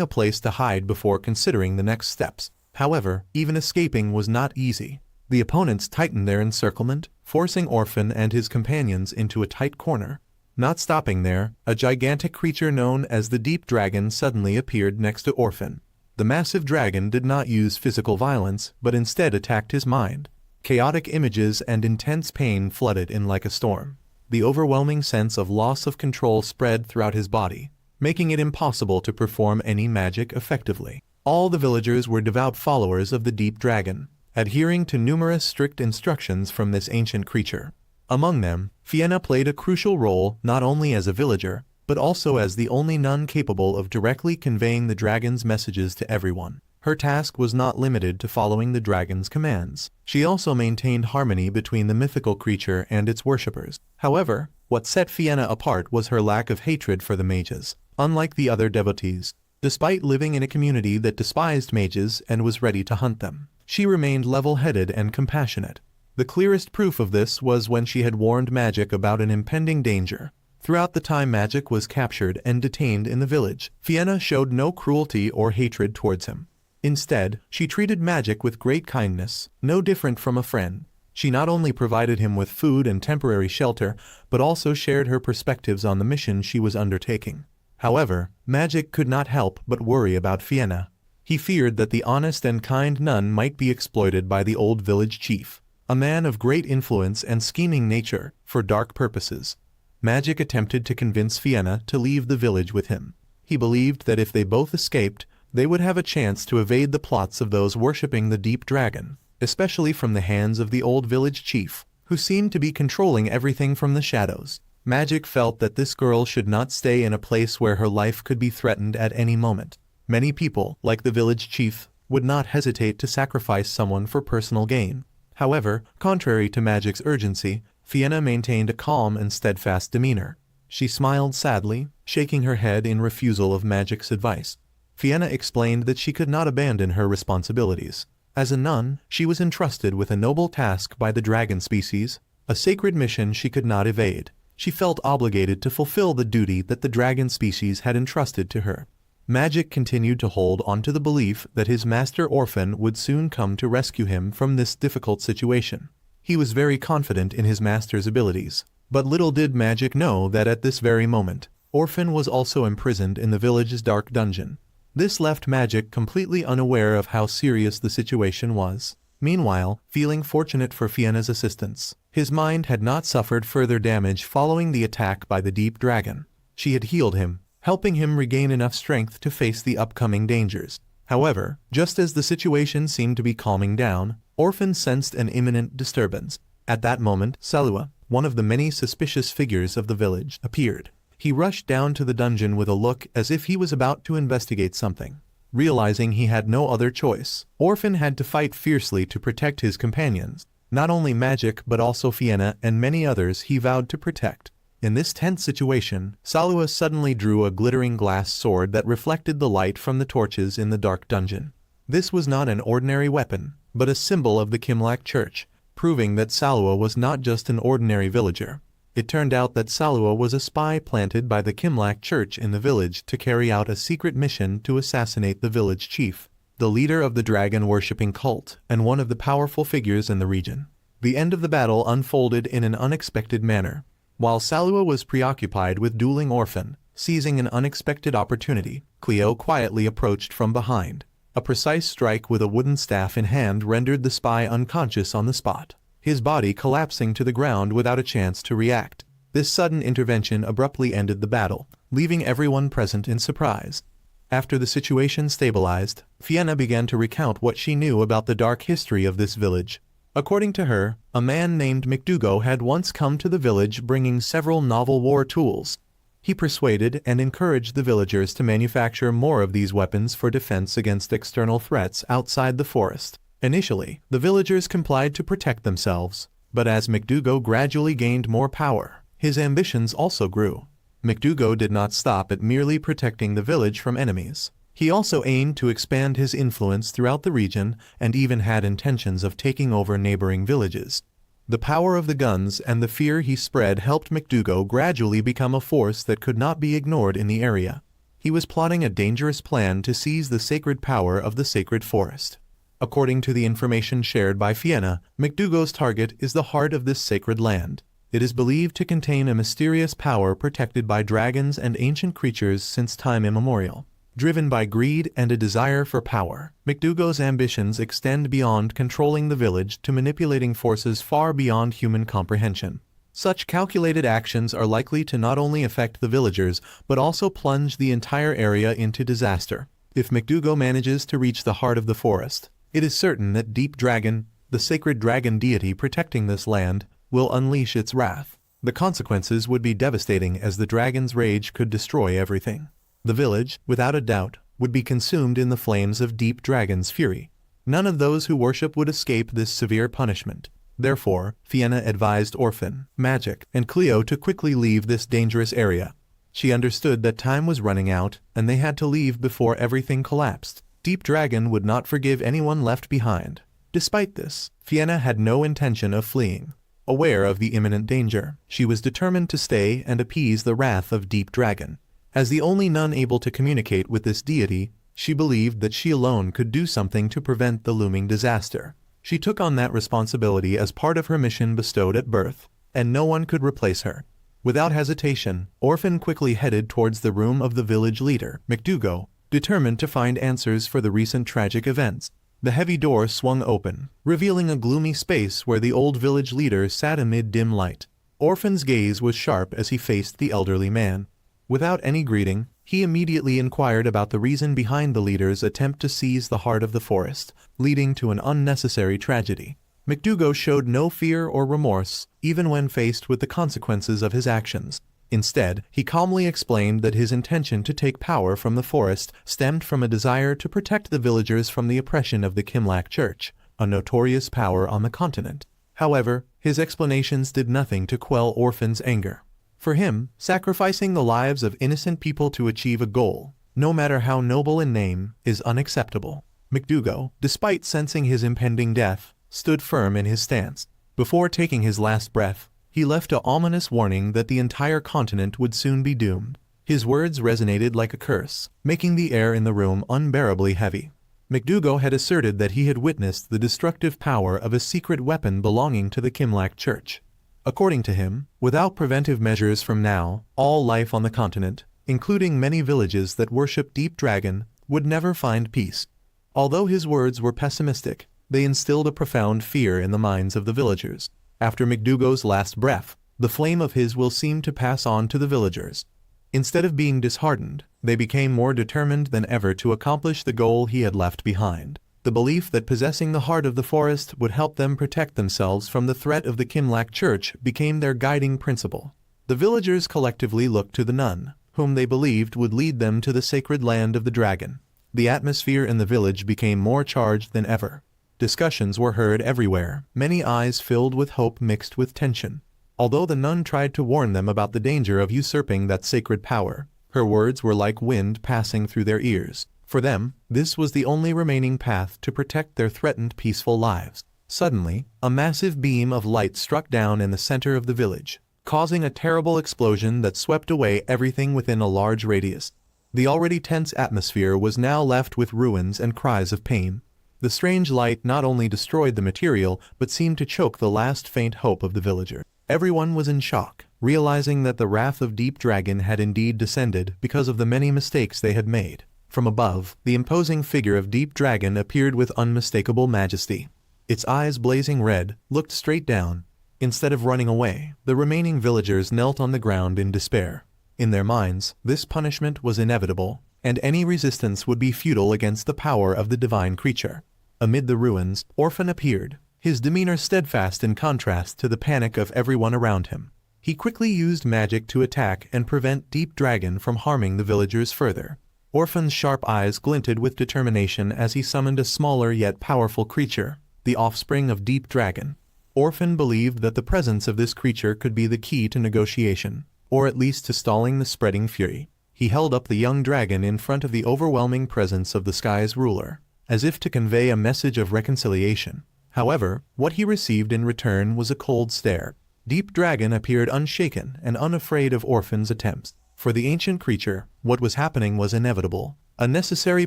[SPEAKER 1] a place to hide before considering the next steps. However, even escaping was not easy. The opponents tightened their encirclement, forcing Orphan and his companions into a tight corner. Not stopping there, a gigantic creature known as the Deep Dragon suddenly appeared next to Orphan. The massive dragon did not use physical violence, but instead attacked his mind. Chaotic images and intense pain flooded in like a storm. The overwhelming sense of loss of control spread throughout his body, making it impossible to perform any magic effectively. All the villagers were devout followers of the Deep Dragon, adhering to numerous strict instructions from this ancient creature. Among them, Fienna played a crucial role not only as a villager, but also as the only nun capable of directly conveying the dragon's messages to everyone. Her task was not limited to following the dragon's commands. She also maintained harmony between the mythical creature and its worshippers. However, what set Fienna apart was her lack of hatred for the mages. Unlike the other devotees, despite living in a community that despised mages and was ready to hunt them, she remained level-headed and compassionate. The clearest proof of this was when she had warned Magic about an impending danger. Throughout the time Magic was captured and detained in the village, Fienna showed no cruelty or hatred towards him. Instead, she treated Magic with great kindness, no different from a friend. She not only provided him with food and temporary shelter, but also shared her perspectives on the mission she was undertaking. However, Magic could not help but worry about Fienna. He feared that the honest and kind nun might be exploited by the old village chief, a man of great influence and scheming nature, for dark purposes. Magic attempted to convince Fienna to leave the village with him. He believed that if they both escaped, they would have a chance to evade the plots of those worshipping the Deep Dragon, especially from the hands of the old village chief, who seemed to be controlling everything from the shadows. Magic felt that this girl should not stay in a place where her life could be threatened at any moment. Many people, like the village chief, would not hesitate to sacrifice someone for personal gain. However, contrary to Magic's urgency, Fienna maintained a calm and steadfast demeanor. She smiled sadly, shaking her head in refusal of Magic's advice. Fienna explained that she could not abandon her responsibilities. As a nun, she was entrusted with a noble task by the dragon species, a sacred mission she could not evade. She felt obligated to fulfill the duty that the dragon species had entrusted to her. Magic continued to hold on to the belief that his master Orphan would soon come to rescue him from this difficult situation. He was very confident in his master's abilities, but little did Magic know that at this very moment, Orphan was also imprisoned in the village's dark dungeon. This left Magic completely unaware of how serious the situation was. Meanwhile, feeling fortunate for Fienna's assistance, his mind had not suffered further damage following the attack by the Deep Dragon. She had healed him, helping him regain enough strength to face the upcoming dangers. However, just as the situation seemed to be calming down, Orphan sensed an imminent disturbance. At that moment, Salua, one of the many suspicious figures of the village, appeared. He rushed down to the dungeon with a look as if he was about to investigate something. Realizing he had no other choice, Orphan had to fight fiercely to protect his companions. Not only Magic but also Fienna and many others he vowed to protect. In this tense situation, Salua suddenly drew a glittering glass sword that reflected the light from the torches in the dark dungeon. This was not an ordinary weapon, but a symbol of the Kimlak Church, proving that Salua was not just an ordinary villager. It turned out that Salua was a spy planted by the Kimlak Church in the village to carry out a secret mission to assassinate the village chief, the leader of the dragon-worshipping cult, and one of the powerful figures in the region. The end of the battle unfolded in an unexpected manner. While Salua was preoccupied with dueling Orphan, seizing an unexpected opportunity, Cleo quietly approached from behind. A precise strike with a wooden staff in hand rendered the spy unconscious on the spot, his body collapsing to the ground without a chance to react. This sudden intervention abruptly ended the battle, leaving everyone present in surprise. After the situation stabilized, Fienna began to recount what she knew about the dark history of this village. According to her, a man named McDougal had once come to the village bringing several novel war tools. He persuaded and encouraged the villagers to manufacture more of these weapons for defense against external threats outside the forest. Initially, the villagers complied to protect themselves, but as McDougal gradually gained more power, his ambitions also grew. McDougal did not stop at merely protecting the village from enemies. He also aimed to expand his influence throughout the region and even had intentions of taking over neighboring villages. The power of the guns and the fear he spread helped McDougal gradually become a force that could not be ignored in the area. He was plotting a dangerous plan to seize the sacred power of the sacred forest. According to the information shared by Fienna, McDougal's target is the heart of this sacred land. It is believed to contain a mysterious power protected by dragons and ancient creatures since time immemorial. Driven by greed and a desire for power, McDougal's ambitions extend beyond controlling the village to manipulating forces far beyond human comprehension. Such calculated actions are likely to not only affect the villagers, but also plunge the entire area into disaster. If McDougal manages to reach the heart of the forest, it is certain that Deep Dragon, the sacred dragon deity protecting this land, will unleash its wrath. The consequences would be devastating, as the dragon's rage could destroy everything. The village, without a doubt, would be consumed in the flames of Deep Dragon's fury. None of those who worship would escape this severe punishment. Therefore, Fienna advised Orphan, Magic, and Cleo to quickly leave this dangerous area. She understood that time was running out, and they had to leave before everything collapsed. Deep Dragon would not forgive anyone left behind. Despite this, Fienna had no intention of fleeing. Aware of the imminent danger, she was determined to stay and appease the wrath of Deep Dragon. As the only nun able to communicate with this deity, she believed that she alone could do something to prevent the looming disaster. She took on that responsibility as part of her mission bestowed at birth, and no one could replace her. Without hesitation, Orphan quickly headed towards the room of the village leader, McDougal, determined to find answers for the recent tragic events. The heavy door swung open, revealing a gloomy space where the old village leader sat amid dim light. Orphan's gaze was sharp as he faced the elderly man. Without any greeting, he immediately inquired about the reason behind the leader's attempt to seize the heart of the forest, leading to an unnecessary tragedy. McDougal showed no fear or remorse, even when faced with the consequences of his actions. Instead, he calmly explained that his intention to take power from the forest stemmed from a desire to protect the villagers from the oppression of the Kimlac Church, a notorious power on the continent. However, his explanations did nothing to quell Orphan's anger. For him, sacrificing the lives of innocent people to achieve a goal, no matter how noble in name, is unacceptable. McDougal, despite sensing his impending death, stood firm in his stance. Before taking his last breath, he left an ominous warning that the entire continent would soon be doomed. His words resonated like a curse, making the air in the room unbearably heavy. McDougal had asserted that he had witnessed the destructive power of a secret weapon belonging to the Kimlac Church. According to him, without preventive measures from now, all life on the continent, including many villages that worship Deep Dragon, would never find peace. Although his words were pessimistic, they instilled a profound fear in the minds of the villagers. After McDougal's last breath, the flame of his will seemed to pass on to the villagers. Instead of being disheartened, they became more determined than ever to accomplish the goal he had left behind. The belief that possessing the heart of the forest would help them protect themselves from the threat of the Kimlac Church became their guiding principle. The villagers collectively looked to the nun, whom they believed would lead them to the sacred land of the dragon. The atmosphere in the village became more charged than ever. Discussions were heard everywhere, many eyes filled with hope mixed with tension. Although the nun tried to warn them about the danger of usurping that sacred power, her words were like wind passing through their ears. For them, this was the only remaining path to protect their threatened peaceful lives. Suddenly, a massive beam of light struck down in the center of the village, causing a terrible explosion that swept away everything within a large radius. The already tense atmosphere was now left with ruins and cries of pain. The strange light not only destroyed the material, but seemed to choke the last faint hope of the villager. Everyone was in shock, realizing that the wrath of Deep Dragon had indeed descended because of the many mistakes they had made. From above, the imposing figure of Deep Dragon appeared with unmistakable majesty. Its eyes blazing red, looked straight down. Instead of running away, the remaining villagers knelt on the ground in despair. In their minds, this punishment was inevitable, and any resistance would be futile against the power of the divine creature. Amid the ruins, Orphan appeared, his demeanor steadfast in contrast to the panic of everyone around him. He quickly used magic to attack and prevent Deep Dragon from harming the villagers further. Orphan's sharp eyes glinted with determination as he summoned a smaller yet powerful creature, the offspring of Deep Dragon. Orphan believed that the presence of this creature could be the key to negotiation, or at least to stalling the spreading fury. he held up the young dragon in front of the overwhelming presence of the sky's ruler, as if to convey a message of reconciliation. However, what he received in return was a cold stare. Deep Dragon appeared unshaken and unafraid of Orphan's attempts. For the ancient creature, what was happening was inevitable, a necessary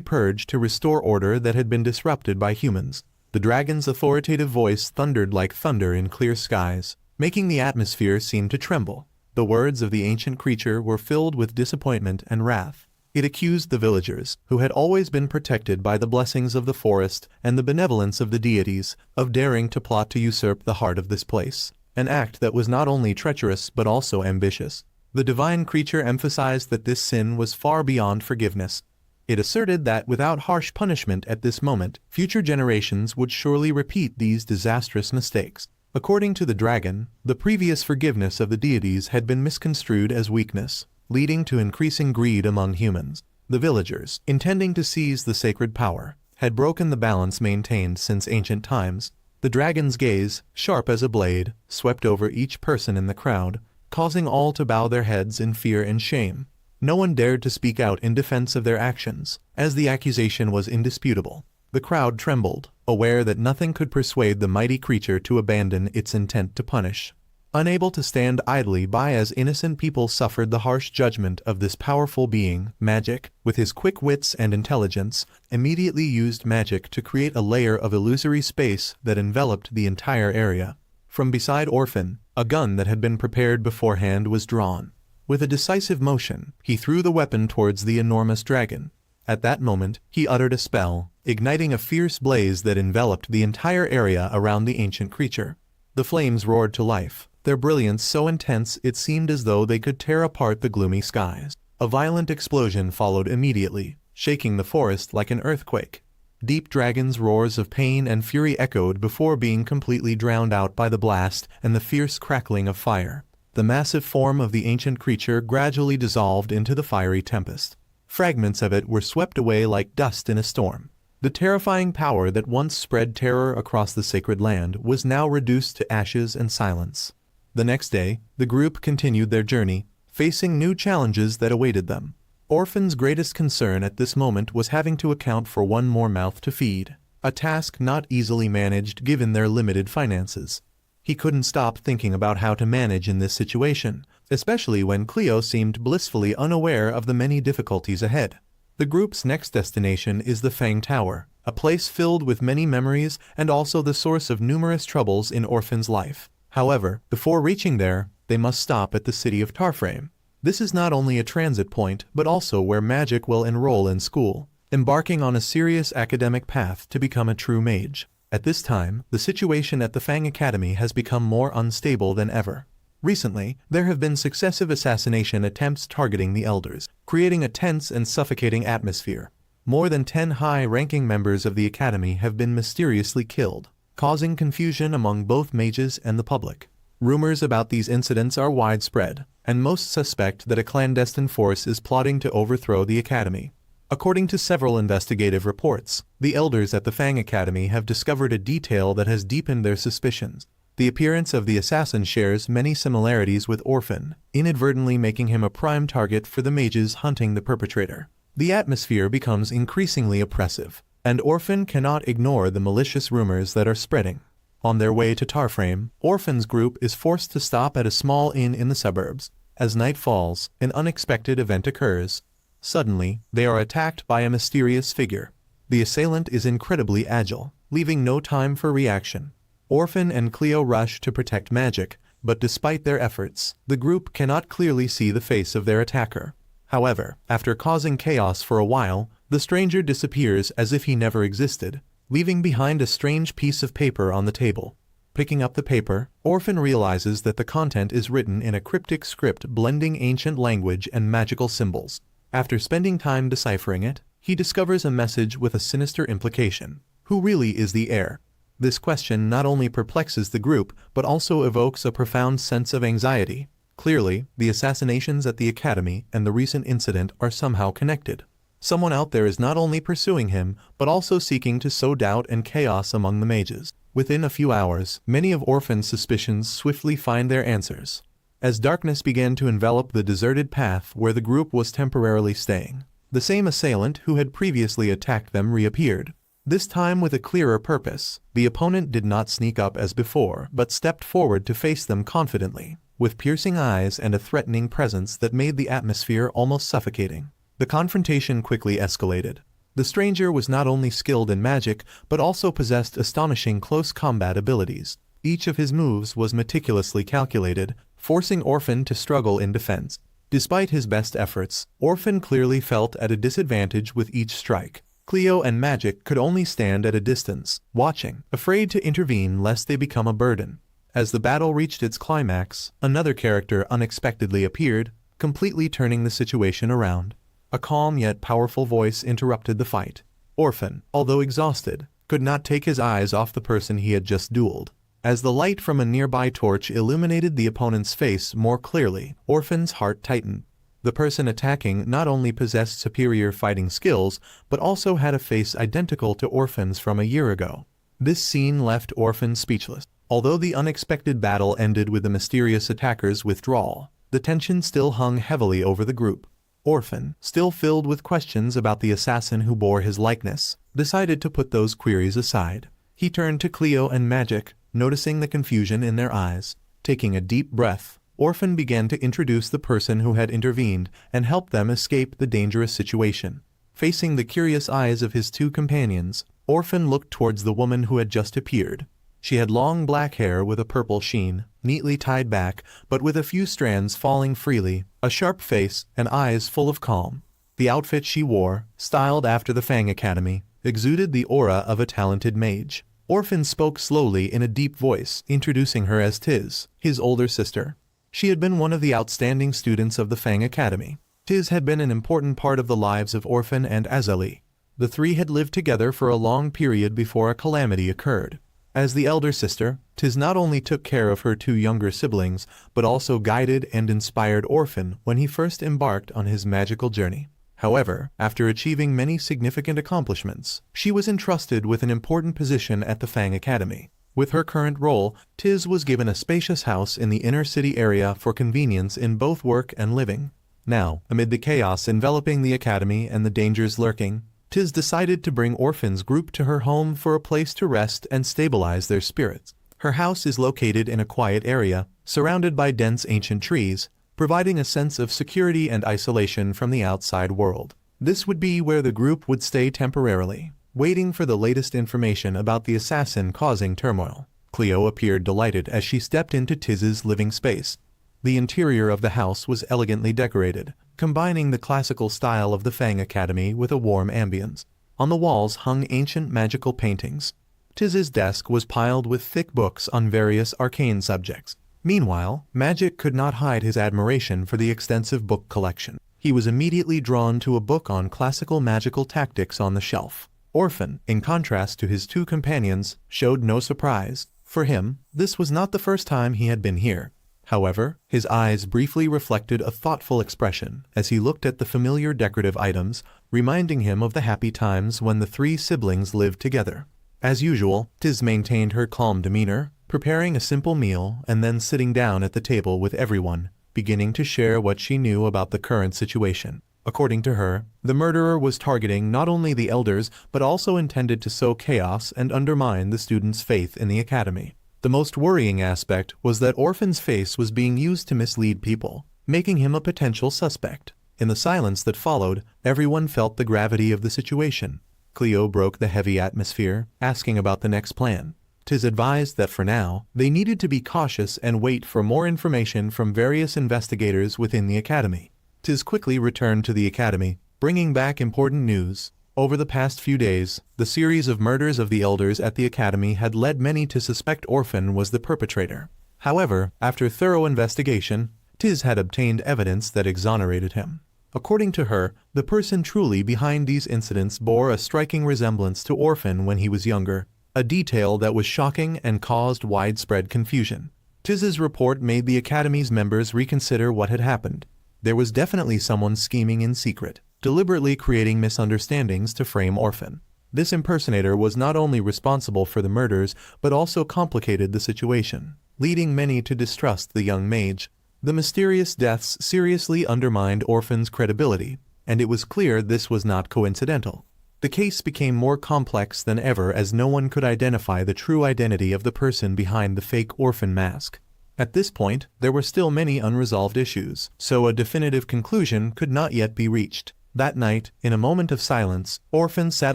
[SPEAKER 1] purge to restore order that had been disrupted by humans. The dragon's authoritative voice thundered like thunder in clear skies, making the atmosphere seem to tremble. The words of the ancient creature were filled with disappointment and wrath. It accused the villagers, who had always been protected by the blessings of the forest and the benevolence of the deities, of daring to plot to usurp the heart of this place, an act that was not only treacherous but also ambitious. The divine creature emphasized that this sin was far beyond forgiveness. It asserted that without harsh punishment at this moment, future generations would surely repeat these disastrous mistakes. According to the dragon, the previous forgiveness of the deities had been misconstrued as weakness, leading to increasing greed among humans. The villagers, intending to seize the sacred power, had broken the balance maintained since ancient times. The dragon's gaze, sharp as a blade, swept over each person in the crowd, causing all to bow their heads in fear and shame. No one dared to speak out in defense of their actions, as the accusation was indisputable. The crowd trembled, aware that nothing could persuade the mighty creature to abandon its intent to punish. Unable to stand idly by as innocent people suffered the harsh judgment of this powerful being, Magic, with his quick wits and intelligence, immediately used magic to create a layer of illusory space that enveloped the entire area. From beside Orphan, a gun that had been prepared beforehand was drawn. With a decisive motion, he threw the weapon towards the enormous dragon. At that moment, he uttered a spell, igniting a fierce blaze that enveloped the entire area around the ancient creature. The flames roared to life, their brilliance so intense it seemed as though they could tear apart the gloomy skies. A violent explosion followed immediately, shaking the forest like an earthquake. Deep Dragon's roars of pain and fury echoed before being completely drowned out by the blast and the fierce crackling of fire. The massive form of the ancient creature gradually dissolved into the fiery tempest. Fragments of it were swept away like dust in a storm. The terrifying power that once spread terror across the sacred land was now reduced to ashes and silence. The next day, the group continued their journey, facing new challenges that awaited them. Orphan's greatest concern at this moment was having to account for one more mouth to feed, a task not easily managed given their limited finances. He couldn't stop thinking about how to manage in this situation, especially when Cleo seemed blissfully unaware of the many difficulties ahead. The group's next destination is the Fang Tower, a place filled with many memories and also the source of numerous troubles in Orphan's life. However, before reaching there, they must stop at the city of Tarframe. This is not only a transit point but also where Magic will enroll in school, embarking on a serious academic path to become a true mage. At this time, the situation at the Fang Academy has become more unstable than ever. Recently, there have been successive assassination attempts targeting the elders, creating a tense and suffocating atmosphere. More than 10 high-ranking members of the academy have been mysteriously killed, causing confusion among both mages and the public. Rumors about these incidents are widespread, and most suspect that a clandestine force is plotting to overthrow the academy. According to several investigative reports, the elders at the Fang Academy have discovered a detail that has deepened their suspicions. The appearance of the assassin shares many similarities with Orphan, inadvertently making him a prime target for the mages hunting the perpetrator. The atmosphere becomes increasingly oppressive, and Orphan cannot ignore the malicious rumors that are spreading. On their way to Tarframe, Orphan's group is forced to stop at a small inn in the suburbs. As night falls, an unexpected event occurs. Suddenly, they are attacked by a mysterious figure. The assailant is incredibly agile, leaving no time for reaction. Orphan and Cleo rush to protect Magic, but despite their efforts, the group cannot clearly see the face of their attacker. However, after causing chaos for a while, the stranger disappears as if he never existed, leaving behind a strange piece of paper on the table. Picking up the paper, Orphan realizes that the content is written in a cryptic script blending ancient language and magical symbols. After spending time deciphering it, he discovers a message with a sinister implication. Who really is the heir? This question not only perplexes the group, but also evokes a profound sense of anxiety. Clearly, the assassinations at the academy and the recent incident are somehow connected. Someone out there is not only pursuing him, but also seeking to sow doubt and chaos among the mages. Within a few hours, many of Orphan's suspicions swiftly find their answers. as darkness began to envelop the deserted path where the group was temporarily staying. The same assailant who had previously attacked them reappeared. This time with a clearer purpose. The opponent did not sneak up as before, but stepped forward to face them confidently, with piercing eyes and a threatening presence that made the atmosphere almost suffocating. The confrontation quickly escalated. The stranger was not only skilled in magic, but also possessed astonishing close combat abilities. Each of his moves was meticulously calculated, forcing Orphan to struggle in defense. Despite his best efforts, Orphan clearly felt at a disadvantage with each strike. Cleo and Magic could only stand at a distance, watching, afraid to intervene lest they become a burden. As the battle reached its climax, another character unexpectedly appeared, completely turning the situation around. A calm yet powerful voice interrupted the fight. Orphan, although exhausted, could not take his eyes off the person he had just dueled. As the light from a nearby torch illuminated the opponent's face more clearly, Orphan's heart tightened. The person attacking not only possessed superior fighting skills, but also had a face identical to Orphan's from a year ago. This scene left Orphan speechless. Although the unexpected battle ended with the mysterious attacker's withdrawal, the tension still hung heavily over the group. Orphan, still filled with questions about the assassin who bore his likeness, decided to put those queries aside. He turned to Cleo and Magic, noticing the confusion in their eyes. Taking a deep breath, Orphan began to introduce the person who had intervened and help them escape the dangerous situation. Facing the curious eyes of his two companions, Orphan looked towards the woman who had just appeared. She had long black hair with a purple sheen, neatly tied back, but with a few strands falling freely, a sharp face, and eyes full of calm. The outfit she wore, styled after the Fang Academy, exuded the aura of a talented mage. Orphan spoke slowly in a deep voice, introducing her as Tiz, his older sister. She had been one of the outstanding students of the Fang Academy. Tiz had been an important part of the lives of Orphan and Azali. The three had lived together for a long period before a calamity occurred. As the elder sister, Tiz not only took care of her two younger siblings, but also guided and inspired Orphan when he first embarked on his magical journey. However, after achieving many significant accomplishments, she was entrusted with an important position at the Fang Academy. With her current role, Tiz was given a spacious house in the inner city area for convenience in both work and living. Now, amid the chaos enveloping the academy and the dangers lurking, Tiz decided to bring Orphan's group to her home for a place to rest and stabilize their spirits. Her house is located in a quiet area, surrounded by dense ancient trees, providing a sense of security and isolation from the outside world. This would be where the group would stay temporarily, waiting for the latest information about the assassin causing turmoil. Cleo appeared delighted as she stepped into Tiz's living space. The interior of the house was elegantly decorated, combining the classical style of the Fang Academy with a warm ambience. On the walls hung ancient magical paintings. Tiz's desk was piled with thick books on various arcane subjects. Meanwhile, Magic could not hide his admiration for the extensive book collection. He was immediately drawn to a book on classical magical tactics on the shelf. Orphan, in contrast to his two companions, showed no surprise. For him, this was not the first time he had been here. However, his eyes briefly reflected a thoughtful expression as he looked at the familiar decorative items, reminding him of the happy times when the three siblings lived together. As usual, Tiz maintained her calm demeanor, preparing a simple meal and then sitting down at the table with everyone, beginning to share what she knew about the current situation. According to her, the murderer was targeting not only the elders but also intended to sow chaos and undermine the students' faith in the academy. The most worrying aspect was that Orphan's face was being used to mislead people, making him a potential suspect. In the silence that followed, everyone felt the gravity of the situation. Cleo broke the heavy atmosphere, asking about the next plan. Tiz advised that for now, they needed to be cautious and wait for more information from various investigators within the academy. Tiz quickly returned to the academy, bringing back important news. Over the past few days, the series of murders of the elders at the academy had led many to suspect Orphan was the perpetrator. However, after thorough investigation, Tiz had obtained evidence that exonerated him. According to her, the person truly behind these incidents bore a striking resemblance to Orphan when he was younger, a detail that was shocking and caused widespread confusion. Tiz's report made the academy's members reconsider what had happened. There was definitely someone scheming in secret, deliberately creating misunderstandings to frame Orphan. This impersonator was not only responsible for the murders, but also complicated the situation, leading many to distrust the young mage. The mysterious deaths seriously undermined Orphan's credibility, and it was clear this was not coincidental. The case became more complex than ever as no one could identify the true identity of the person behind the fake Orphan mask. At this point, there were still many unresolved issues, so a definitive conclusion could not yet be reached. That night, in a moment of silence, Orphan sat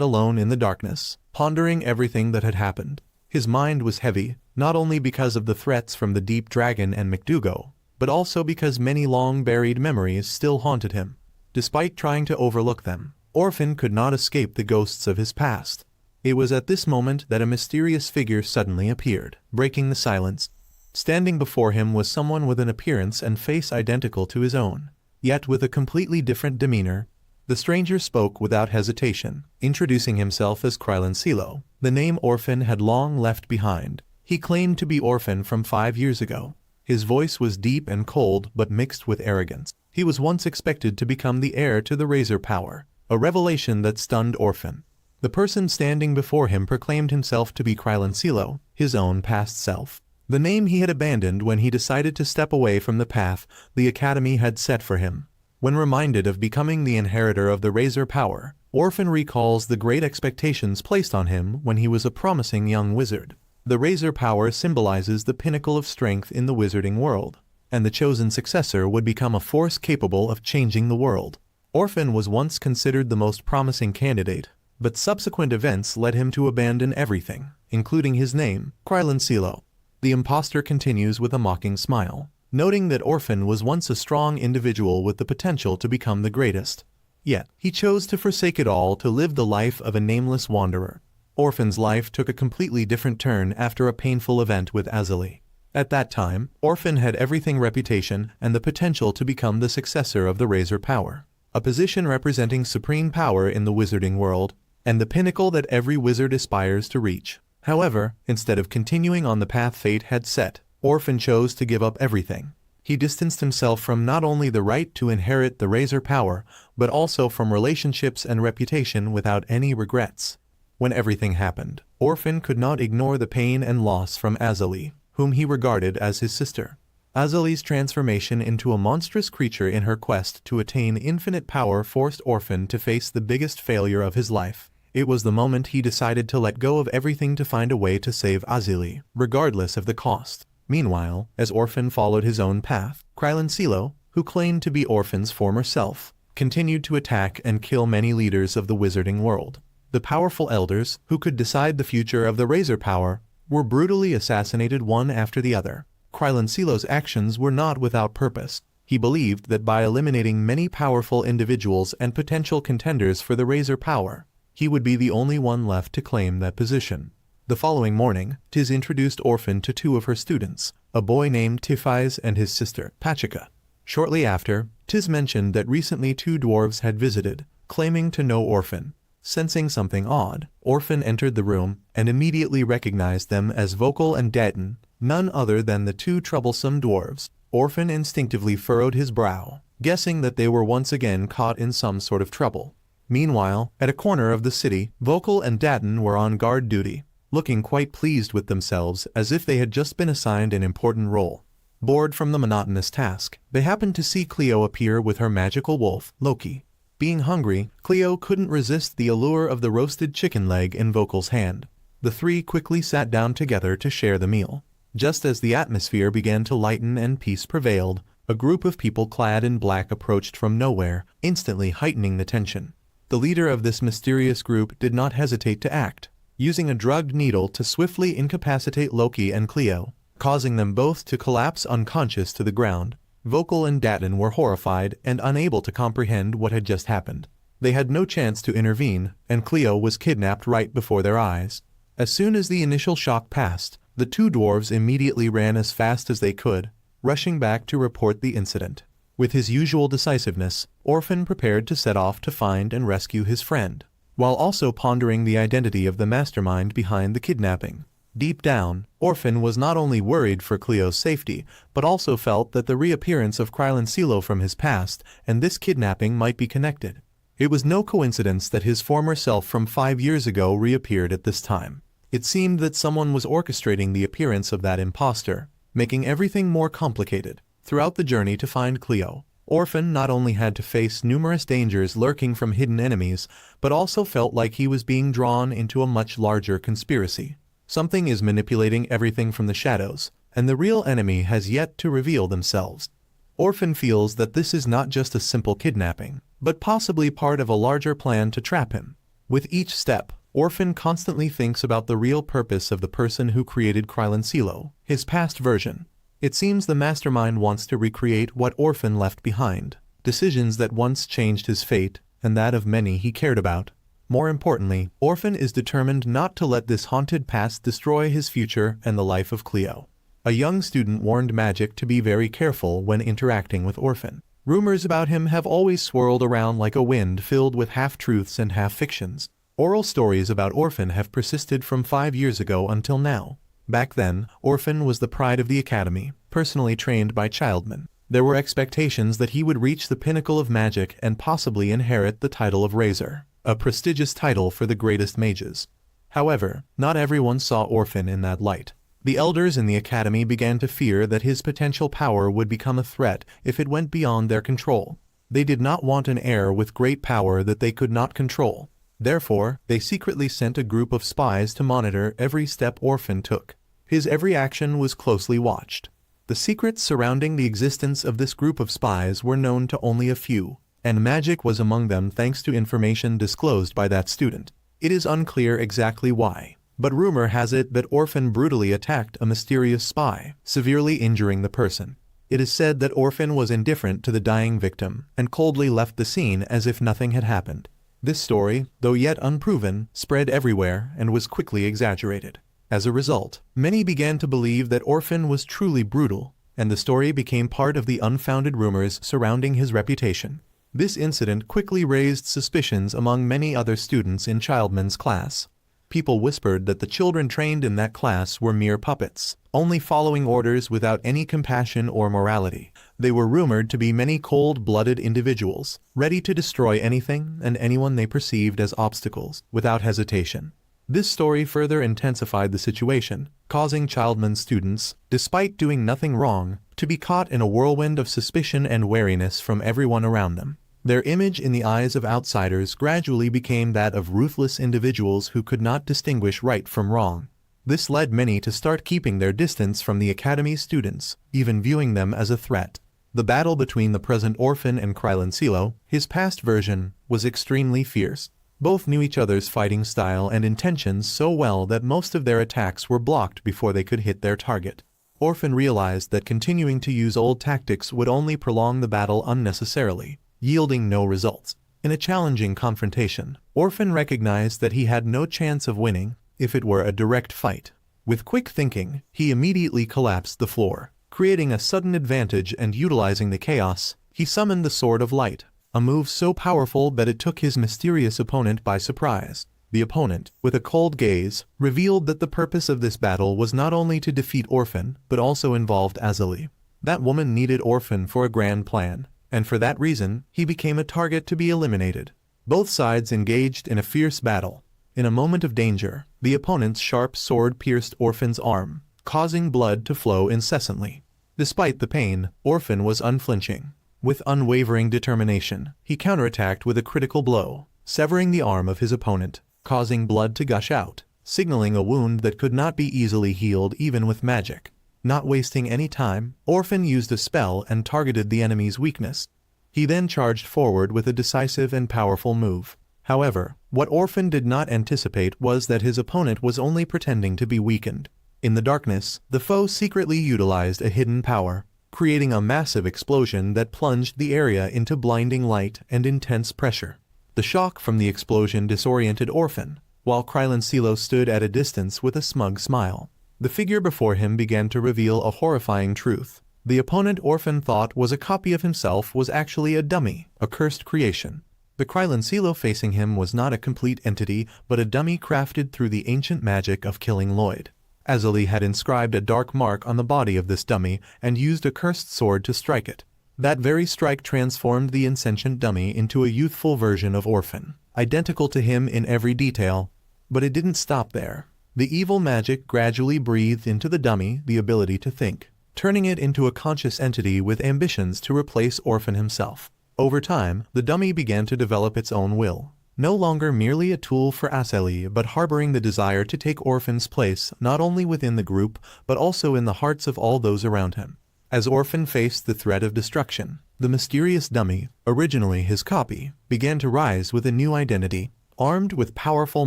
[SPEAKER 1] alone in the darkness, pondering everything that had happened. His mind was heavy, not only because of the threats from the Deep Dragon and McDougal, but also because many long-buried memories still haunted him. Despite trying to overlook them, Orphan could not escape the ghosts of his past. It was at this moment that a mysterious figure suddenly appeared, breaking the silence. Standing before him was someone with an appearance and face identical to his own, yet with a completely different demeanor. The stranger spoke without hesitation, introducing himself as Krylon Silo. The name Orphan had long left behind. He claimed to be Orphan from 5 years ago. His voice was deep and cold but mixed with arrogance. He was once expected to become the heir to the Razor power, a revelation that stunned Orphan. The person standing before him proclaimed himself to be Krylon Silo, his own past self. The name he had abandoned when he decided to step away from the path the Academy had set for him. When reminded of becoming the inheritor of the Razor power, Orphan recalls the great expectations placed on him when he was a promising young wizard. The Razor power symbolizes the pinnacle of strength in the wizarding world, and the chosen successor would become a force capable of changing the world. Orphan was once considered the most promising candidate, but subsequent events led him to abandon everything, including his name, Krylon Silo. The impostor continues with a mocking smile, noting that Orphan was once a strong individual with the potential to become the greatest. Yet, he chose to forsake it all to live the life of a nameless wanderer. Orphan's life took a completely different turn after a painful event with Azali. At that time, Orphan had everything: reputation and the potential to become the successor of the Razor power, a position representing supreme power in the wizarding world, and the pinnacle that every wizard aspires to reach. However, instead of continuing on the path fate had set, Orphan chose to give up everything. He distanced himself from not only the right to inherit the Razor power, but also from relationships and reputation without any regrets. When everything happened, Orphan could not ignore the pain and loss from Azali, whom he regarded as his sister. Azali's transformation into a monstrous creature in her quest to attain infinite power forced Orphan to face the biggest failure of his life. It was the moment he decided to let go of everything to find a way to save Azali, regardless of the cost. Meanwhile, as Orphan followed his own path, Krylon Silo, who claimed to be Orphan's former self, continued to attack and kill many leaders of the wizarding world. The powerful elders, who could decide the future of the Razor power, were brutally assassinated one after the other. Krylon Silo's actions were not without purpose. He believed that by eliminating many powerful individuals and potential contenders for the Razor power, he would be the only one left to claim that position. The following morning, Tiz introduced Orphan to 2 of her students, a boy named Tiphys and his sister, Pachika. Shortly after, Tiz mentioned that recently 2 dwarves had visited, claiming to know Orphan. Sensing something odd, Orphan entered the room and immediately recognized them as Vokal and Datin, none other than the 2 troublesome dwarves. Orphan instinctively furrowed his brow, guessing that they were once again caught in some sort of trouble. Meanwhile, at a corner of the city, Vokal and Datin were on guard duty, looking quite pleased with themselves as if they had just been assigned an important role. Bored from the monotonous task, they happened to see Cleo appear with her magical wolf, Loki. Being hungry, Cleo couldn't resist the allure of the roasted chicken leg in Vokal's hand. The 3 quickly sat down together to share the meal. Just as the atmosphere began to lighten and peace prevailed, a group of people clad in black approached from nowhere, instantly heightening the tension. The leader of this mysterious group did not hesitate to act, using a drugged needle to swiftly incapacitate Loki and Cleo, causing them both to collapse unconscious to the ground. Vokal and Datin were horrified and unable to comprehend what had just happened. They had no chance to intervene, and Cleo was kidnapped right before their eyes. As soon as the initial shock passed, the 2 dwarves immediately ran as fast as they could, rushing back to report the incident. With his usual decisiveness, Orphan prepared to set off to find and rescue his friend, while also pondering the identity of the mastermind behind the kidnapping. Deep down, Orphan was not only worried for Cleo's safety, but also felt that the reappearance of Krylon Silo from his past and this kidnapping might be connected. It was no coincidence that his former self from 5 years ago reappeared at this time. It seemed that someone was orchestrating the appearance of that imposter, making everything more complicated. Throughout the journey to find Cleo, Orphan not only had to face numerous dangers lurking from hidden enemies, but also felt like he was being drawn into a much larger conspiracy. Something is manipulating everything from the shadows, and the real enemy has yet to reveal themselves. Orphan feels that this is not just a simple kidnapping, but possibly part of a larger plan to trap him. With each step, Orphan constantly thinks about the real purpose of the person who created Krylan, his past version. It seems the mastermind wants to recreate what Orphan left behind, decisions that once changed his fate, and that of many he cared about. More importantly, Orphan is determined not to let this haunted past destroy his future and the life of Cleo. A young student warned Magic to be very careful when interacting with Orphan. Rumors about him have always swirled around like a wind filled with half-truths and half-fictions. Oral stories about Orphan have persisted from 5 years ago until now. Back then, Orphan was the pride of the academy, personally trained by Childman. There were expectations that he would reach the pinnacle of magic and possibly inherit the title of Razor, a prestigious title for the greatest mages. However, not everyone saw Orphan in that light. The elders in the academy began to fear that his potential power would become a threat if it went beyond their control. They did not want an heir with great power that they could not control. Therefore, they secretly sent a group of spies to monitor every step Orphan took. His every action was closely watched. The secrets surrounding the existence of this group of spies were known to only a few, and Magic was among them thanks to information disclosed by that student. It is unclear exactly why, but rumor has it that Orphan brutally attacked a mysterious spy, severely injuring the person. It is said that Orphan was indifferent to the dying victim and coldly left the scene as if nothing had happened. This story, though yet unproven, spread everywhere and was quickly exaggerated. As a result, many began to believe that Orphan was truly brutal, and the story became part of the unfounded rumors surrounding his reputation. This incident quickly raised suspicions among many other students in Childman's class. People whispered that the children trained in that class were mere puppets, only following orders without any compassion or morality. They were rumored to be many cold-blooded individuals, ready to destroy anything and anyone they perceived as obstacles, without hesitation. This story further intensified the situation, causing Childman's students, despite doing nothing wrong, to be caught in a whirlwind of suspicion and wariness from everyone around them. Their image in the eyes of outsiders gradually became that of ruthless individuals who could not distinguish right from wrong. This led many to start keeping their distance from the academy's students, even viewing them as a threat. The battle between the present Orphan and Krylan, his past version, was extremely fierce. Both knew each other's fighting style and intentions so well that most of their attacks were blocked before they could hit their target. Orphan realized that continuing to use old tactics would only prolong the battle unnecessarily, yielding no results. In a challenging confrontation, Orphan recognized that he had no chance of winning if it were a direct fight. With quick thinking, he immediately collapsed the floor. Creating a sudden advantage and utilizing the chaos, he summoned the Sword of Light, a move so powerful that it took his mysterious opponent by surprise. The opponent, with a cold gaze, revealed that the purpose of this battle was not only to defeat Orphan, but also involved Azali. That woman needed Orphan for a grand plan, and for that reason, he became a target to be eliminated. Both sides engaged in a fierce battle. In a moment of danger, the opponent's sharp sword pierced Orphan's arm, causing blood to flow incessantly. Despite the pain, Orphan was unflinching. With unwavering determination, he counterattacked with a critical blow, severing the arm of his opponent, causing blood to gush out, signaling a wound that could not be easily healed even with magic. Not wasting any time, Orphan used a spell and targeted the enemy's weakness. He then charged forward with a decisive and powerful move. However, what Orphan did not anticipate was that his opponent was only pretending to be weakened. In the darkness, the foe secretly utilized a hidden power, creating a massive explosion that plunged the area into blinding light and intense pressure. The shock from the explosion disoriented Orphan, while Krylan stood at a distance with a smug smile. The figure before him began to reveal a horrifying truth. The opponent Orphan thought was a copy of himself was actually a dummy, a cursed creation. The Krylan facing him was not a complete entity, but a dummy crafted through the ancient magic of killing Lloyd. Azali had inscribed a dark mark on the body of this dummy and used a cursed sword to strike it. That very strike transformed the insentient dummy into a youthful version of Orphan, identical to him in every detail. But it didn't stop there. The evil magic gradually breathed into the dummy the ability to think. turning it into a conscious entity with ambitions to replace Orphan himself. Over time, the dummy began to develop its own will, no longer merely a tool for Azeli but harboring the desire to take Orphan's place not only within the group but also in the hearts of all those around him. As Orphan faced the threat of destruction, the mysterious dummy, originally his copy, began to rise with a new identity, armed with powerful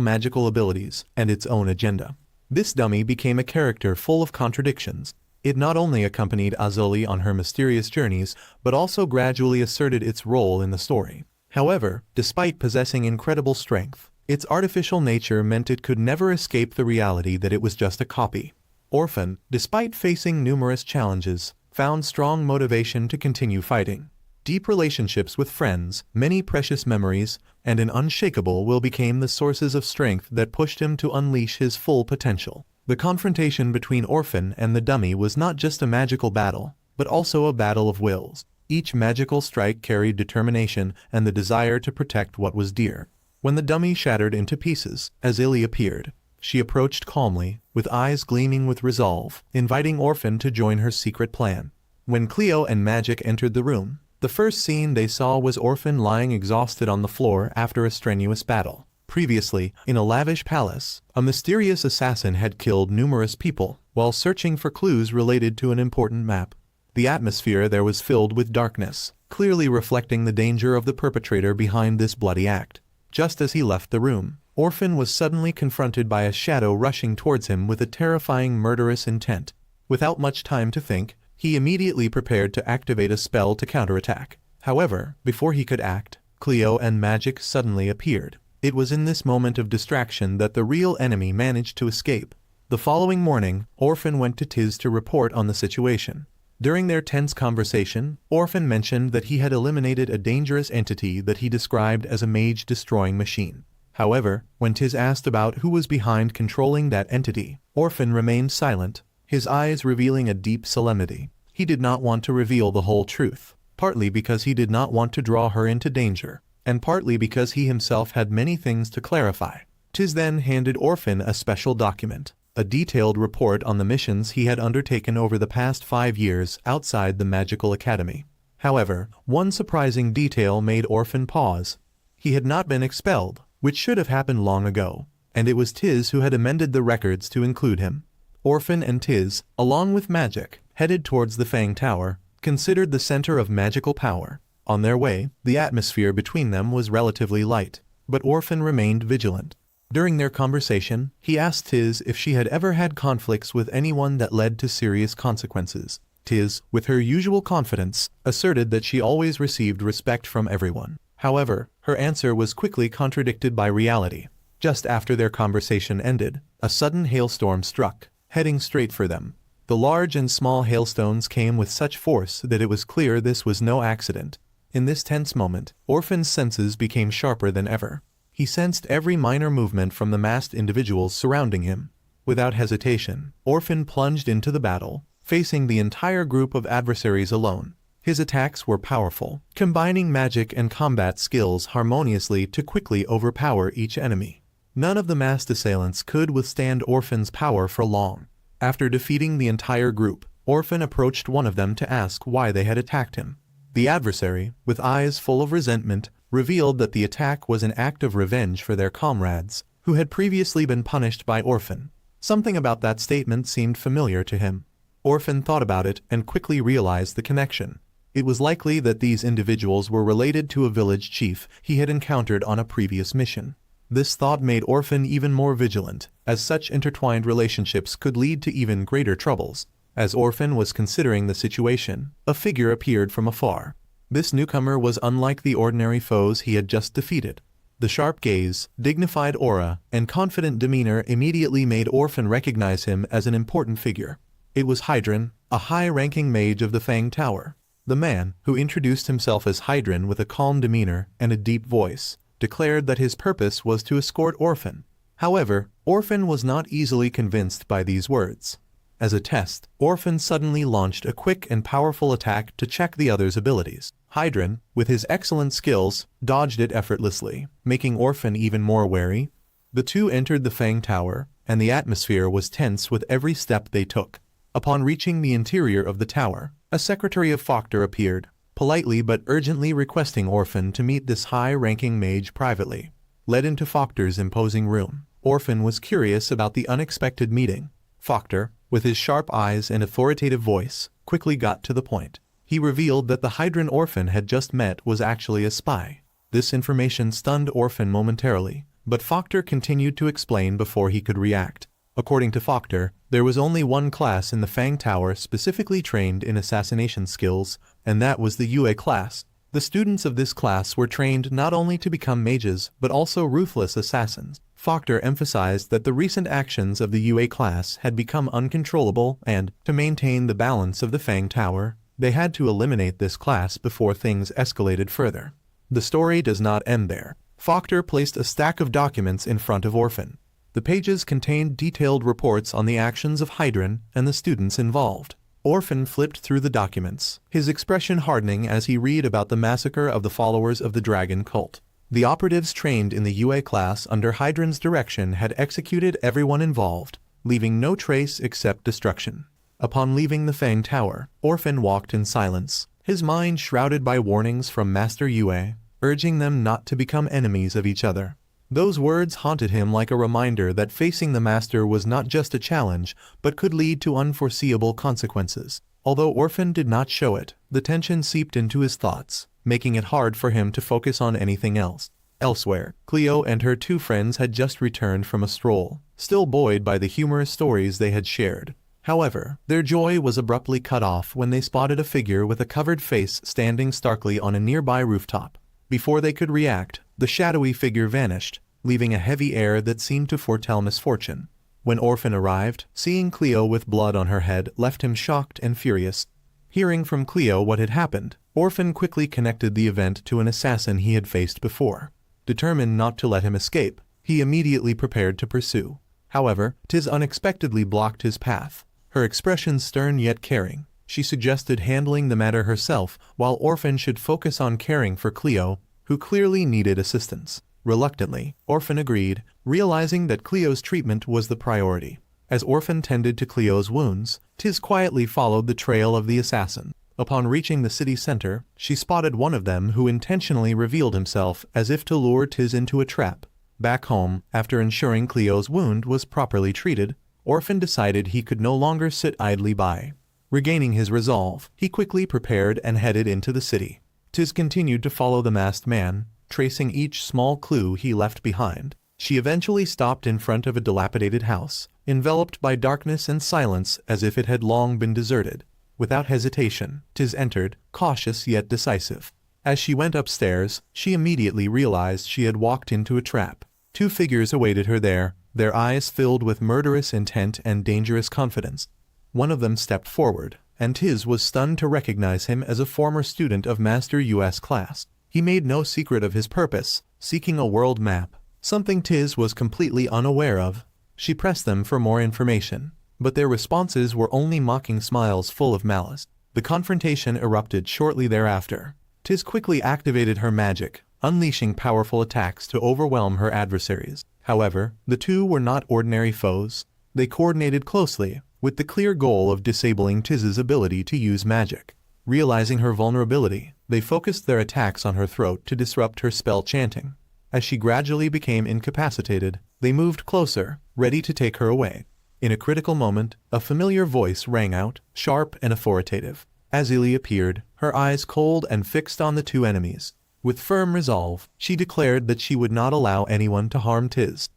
[SPEAKER 1] magical abilities and its own agenda. This dummy became a character full of contradictions. It not only accompanied Azeli on her mysterious journeys, but also gradually asserted its role in the story. However, despite possessing incredible strength, its artificial nature meant it could never escape the reality that it was just a copy. Orphan, despite facing numerous challenges, found strong motivation to continue fighting. Deep relationships with friends, many precious memories, and an unshakable will became the sources of strength that pushed him to unleash his full potential. The confrontation between Orphan and the dummy was not just a magical battle, but also a battle of wills. Each magical strike carried determination and the desire to protect what was dear. When the dummy shattered into pieces, Azeli appeared. She approached calmly, with eyes gleaming with resolve, inviting Orphan to join her secret plan. When Cleo and Magic entered the room, the first scene they saw was Orphan lying exhausted on the floor after a strenuous battle. Previously, in a lavish palace, a mysterious assassin had killed numerous people while searching for clues related to an important map. The atmosphere there was filled with darkness, clearly reflecting the danger of the perpetrator behind this bloody act. Just as he left the room, Orphan was suddenly confronted by a shadow rushing towards him with a terrifying murderous intent. Without much time to think, he immediately prepared to activate a spell to counterattack. However, before he could act, Cleo and Magic suddenly appeared. It was in this moment of distraction that the real enemy managed to escape. The following morning, Orphan went to Tiz to report on the situation. During their tense conversation, Orphan mentioned that he had eliminated a dangerous entity that he described as a mage-destroying machine. However, when Tiz asked about who was behind controlling that entity, Orphan remained silent, his eyes revealing a deep solemnity. He did not want to reveal the whole truth, partly because he did not want to draw her into danger, and partly because he himself had many things to clarify. Tiz then handed Orphan a special document, a detailed report on the missions he had undertaken over the past 5 years outside the Magical Academy. However, one surprising detail made Orphan pause. He had not been expelled, which should have happened long ago, and it was Tiz who had amended the records to include him. Orphan and Tiz, along with Magic, headed towards the Fang Tower, considered the center of magical power. On their way, the atmosphere between them was relatively light, but Orphan remained vigilant. During their conversation, he asked Tiz if she had ever had conflicts with anyone that led to serious consequences. Tiz, with her usual confidence, asserted that she always received respect from everyone. However, her answer was quickly contradicted by reality. Just after their conversation ended, a sudden hailstorm struck, heading straight for them. The large and small hailstones came with such force that it was clear this was no accident. In this tense moment, Orphan's senses became sharper than ever. He sensed every minor movement from the massed individuals surrounding him. Without hesitation, Orphan plunged into the battle, facing the entire group of adversaries alone. His attacks were powerful, combining magic and combat skills harmoniously to quickly overpower each enemy. None of the massed assailants could withstand Orphan's power for long. After defeating the entire group, Orphan approached one of them to ask why they had attacked him. The adversary, with eyes full of resentment, revealed that the attack was an act of revenge for their comrades, who had previously been punished by Orphan. Something about that statement seemed familiar to him. Orphan thought about it and quickly realized the connection. It was likely that these individuals were related to a village chief he had encountered on a previous mission. This thought made Orphan even more vigilant, as such intertwined relationships could lead to even greater troubles. As Orphan was considering the situation, a figure appeared from afar. This newcomer was unlike the ordinary foes he had just defeated. The sharp gaze, dignified aura, and confident demeanor immediately made Orphan recognize him as an important figure. It was Hydron, a high-ranking mage of the Fang Tower. The man, who introduced himself as Hydron with a calm demeanor and a deep voice, declared that his purpose was to escort Orphan. However, Orphan was not easily convinced by these words. As a test, Orphan suddenly launched a quick and powerful attack to check the other's abilities. Hydron, with his excellent skills, dodged it effortlessly, making Orphan even more wary. The two entered the Fang Tower, and the atmosphere was tense with every step they took. Upon reaching the interior of the tower, a secretary of Factor appeared, politely but urgently requesting Orphan to meet this high-ranking mage privately. Led into Factor's imposing room, Orphan was curious about the unexpected meeting. Factor, with his sharp eyes and authoritative voice, quickly got to the point. He revealed that the Hydran Orphan had just met was actually a spy. This information stunned Orphan momentarily, but Factor continued to explain before he could react. According to Factor, there was only one class in the Fang Tower specifically trained in assassination skills, and that was the UA class. The students of this class were trained not only to become mages, but also ruthless assassins. Factor emphasized that the recent actions of the UA class had become uncontrollable and, to maintain the balance of the Fang Tower, they had to eliminate this class before things escalated further. The story does not end there. Factor placed a stack of documents in front of Orphan. The pages contained detailed reports on the actions of Hydran and the students involved. Orphan flipped through the documents, his expression hardening as he read about the massacre of the followers of the Dragon Cult. The operatives trained in the UA class under Hydran's direction had executed everyone involved, leaving no trace except destruction. Upon leaving the Fang Tower, Orphan walked in silence, his mind shrouded by warnings from Master UA, urging them not to become enemies of each other. Those words haunted him like a reminder that facing the Master was not just a challenge, but could lead to unforeseeable consequences. Although Orphan did not show it, the tension seeped into his thoughts, making it hard for him to focus on anything else. Elsewhere, Cleo and her two friends had just returned from a stroll, still buoyed by the humorous stories they had shared. However, their joy was abruptly cut off when they spotted a figure with a covered face standing starkly on a nearby rooftop. Before they could react, the shadowy figure vanished, leaving a heavy air that seemed to foretell misfortune. When Orphan arrived, seeing Cleo with blood on her head left him shocked and furious. Hearing from Cleo what had happened, Orphan quickly connected the event to an assassin he had faced before. Determined not to let him escape, he immediately prepared to pursue. However, Tiz unexpectedly blocked his path. Her expression stern yet caring, she suggested handling the matter herself while Orphan should focus on caring for Cleo, who clearly needed assistance. Reluctantly, Orphan agreed, realizing that Cleo's treatment was the priority. As Orphan tended to Cleo's wounds, Tiz quietly followed the trail of the assassin. Upon reaching the city center, she spotted one of them who intentionally revealed himself as if to lure Tiz into a trap. Back home, after ensuring Cleo's wound was properly treated, Orphan decided he could no longer sit idly by. Regaining his resolve, he quickly prepared and headed into the city. Tiz continued to follow the masked man, tracing each small clue he left behind. She eventually stopped in front of a dilapidated house, enveloped by darkness and silence as if it had long been deserted. Without hesitation, Tiz entered, cautious yet decisive. As she went upstairs, she immediately realized she had walked into a trap. Two figures awaited her there, their eyes filled with murderous intent and dangerous confidence. One of them stepped forward, and Tiz was stunned to recognize him as a former student of Master US class. He made no secret of his purpose, seeking a world map, something Tiz was completely unaware of. She pressed them for more information, but their responses were only mocking smiles full of malice. The confrontation erupted shortly thereafter. Tiz quickly activated her magic, unleashing powerful attacks to overwhelm her adversaries. However, the two were not ordinary foes. They coordinated closely, with the clear goal of disabling Tiz's ability to use magic. Realizing her vulnerability, they focused their attacks on her throat to disrupt her spell chanting. As she gradually became incapacitated, they moved closer, ready to take her away. In a critical moment, a familiar voice rang out, sharp and authoritative. Azili appeared, her eyes cold and fixed on the two enemies. With firm resolve, she declared that she would not allow anyone to harm Tiz.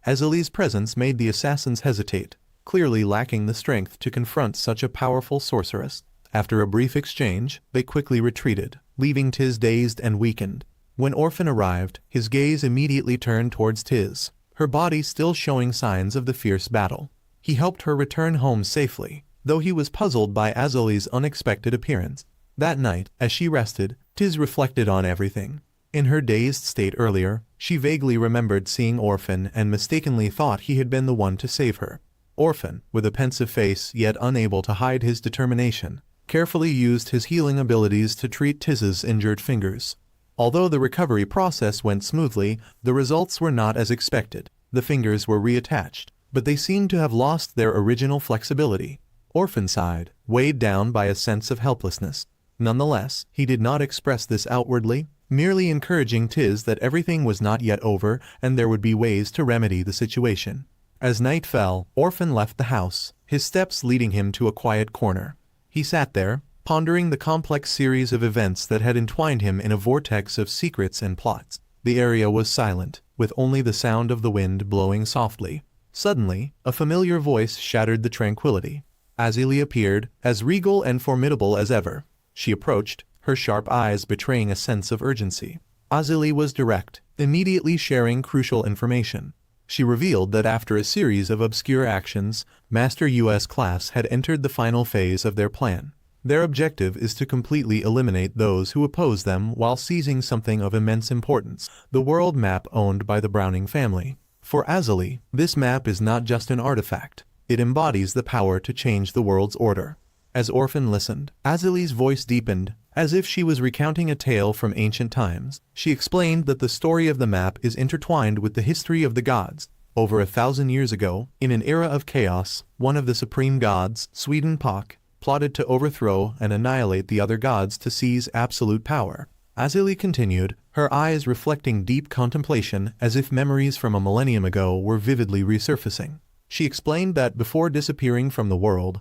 [SPEAKER 1] Azili's presence made the assassins hesitate, clearly lacking the strength to confront such a powerful sorceress. After a brief exchange, they quickly retreated, leaving Tiz dazed and weakened. When Orphan arrived, his gaze immediately turned towards Tiz, her body still showing signs of the fierce battle. He helped her return home safely, though he was puzzled by Azili's unexpected appearance. That night, as she rested, Tiz reflected on everything. In her dazed state earlier, she vaguely remembered seeing Orphan and mistakenly thought he had been the one to save her. Orphan, with a pensive face yet unable to hide his determination, carefully used his healing abilities to treat Tiz's injured fingers. Although the recovery process went smoothly, the results were not as expected. The fingers were reattached, but they seemed to have lost their original flexibility. Orphan sighed, weighed down by a sense of helplessness. Nonetheless, he did not express this outwardly, merely encouraging Tiz that everything was not yet over and there would be ways to remedy the situation. As night fell, Orphan left the house, his steps leading him to a quiet corner. He sat there, pondering the complex series of events that had entwined him in a vortex of secrets and plots. The area was silent, with only the sound of the wind blowing softly. Suddenly, a familiar voice shattered the tranquility. Azili appeared, as regal and formidable as ever. She approached, her sharp eyes betraying a sense of urgency. Azili was direct, immediately sharing crucial information. She revealed that after a series of obscure actions, Master U.S. Class had entered the final phase of their plan. Their objective is to completely eliminate those who oppose them while seizing something of immense importance, the world map owned by the Browning family. For Azili, this map is not just an artifact. It embodies the power to change the world's order. As Orphan listened, Azili's voice deepened, as if she was recounting a tale from ancient times. She explained that the story of the map is intertwined with the history of the gods. Over 1,000 years ago, in an era of chaos, one of the supreme gods, Pak, plotted to overthrow and annihilate the other gods to seize absolute power. Azili continued, her eyes reflecting deep contemplation as if memories from a millennium ago were vividly resurfacing. She explained that before disappearing from the world,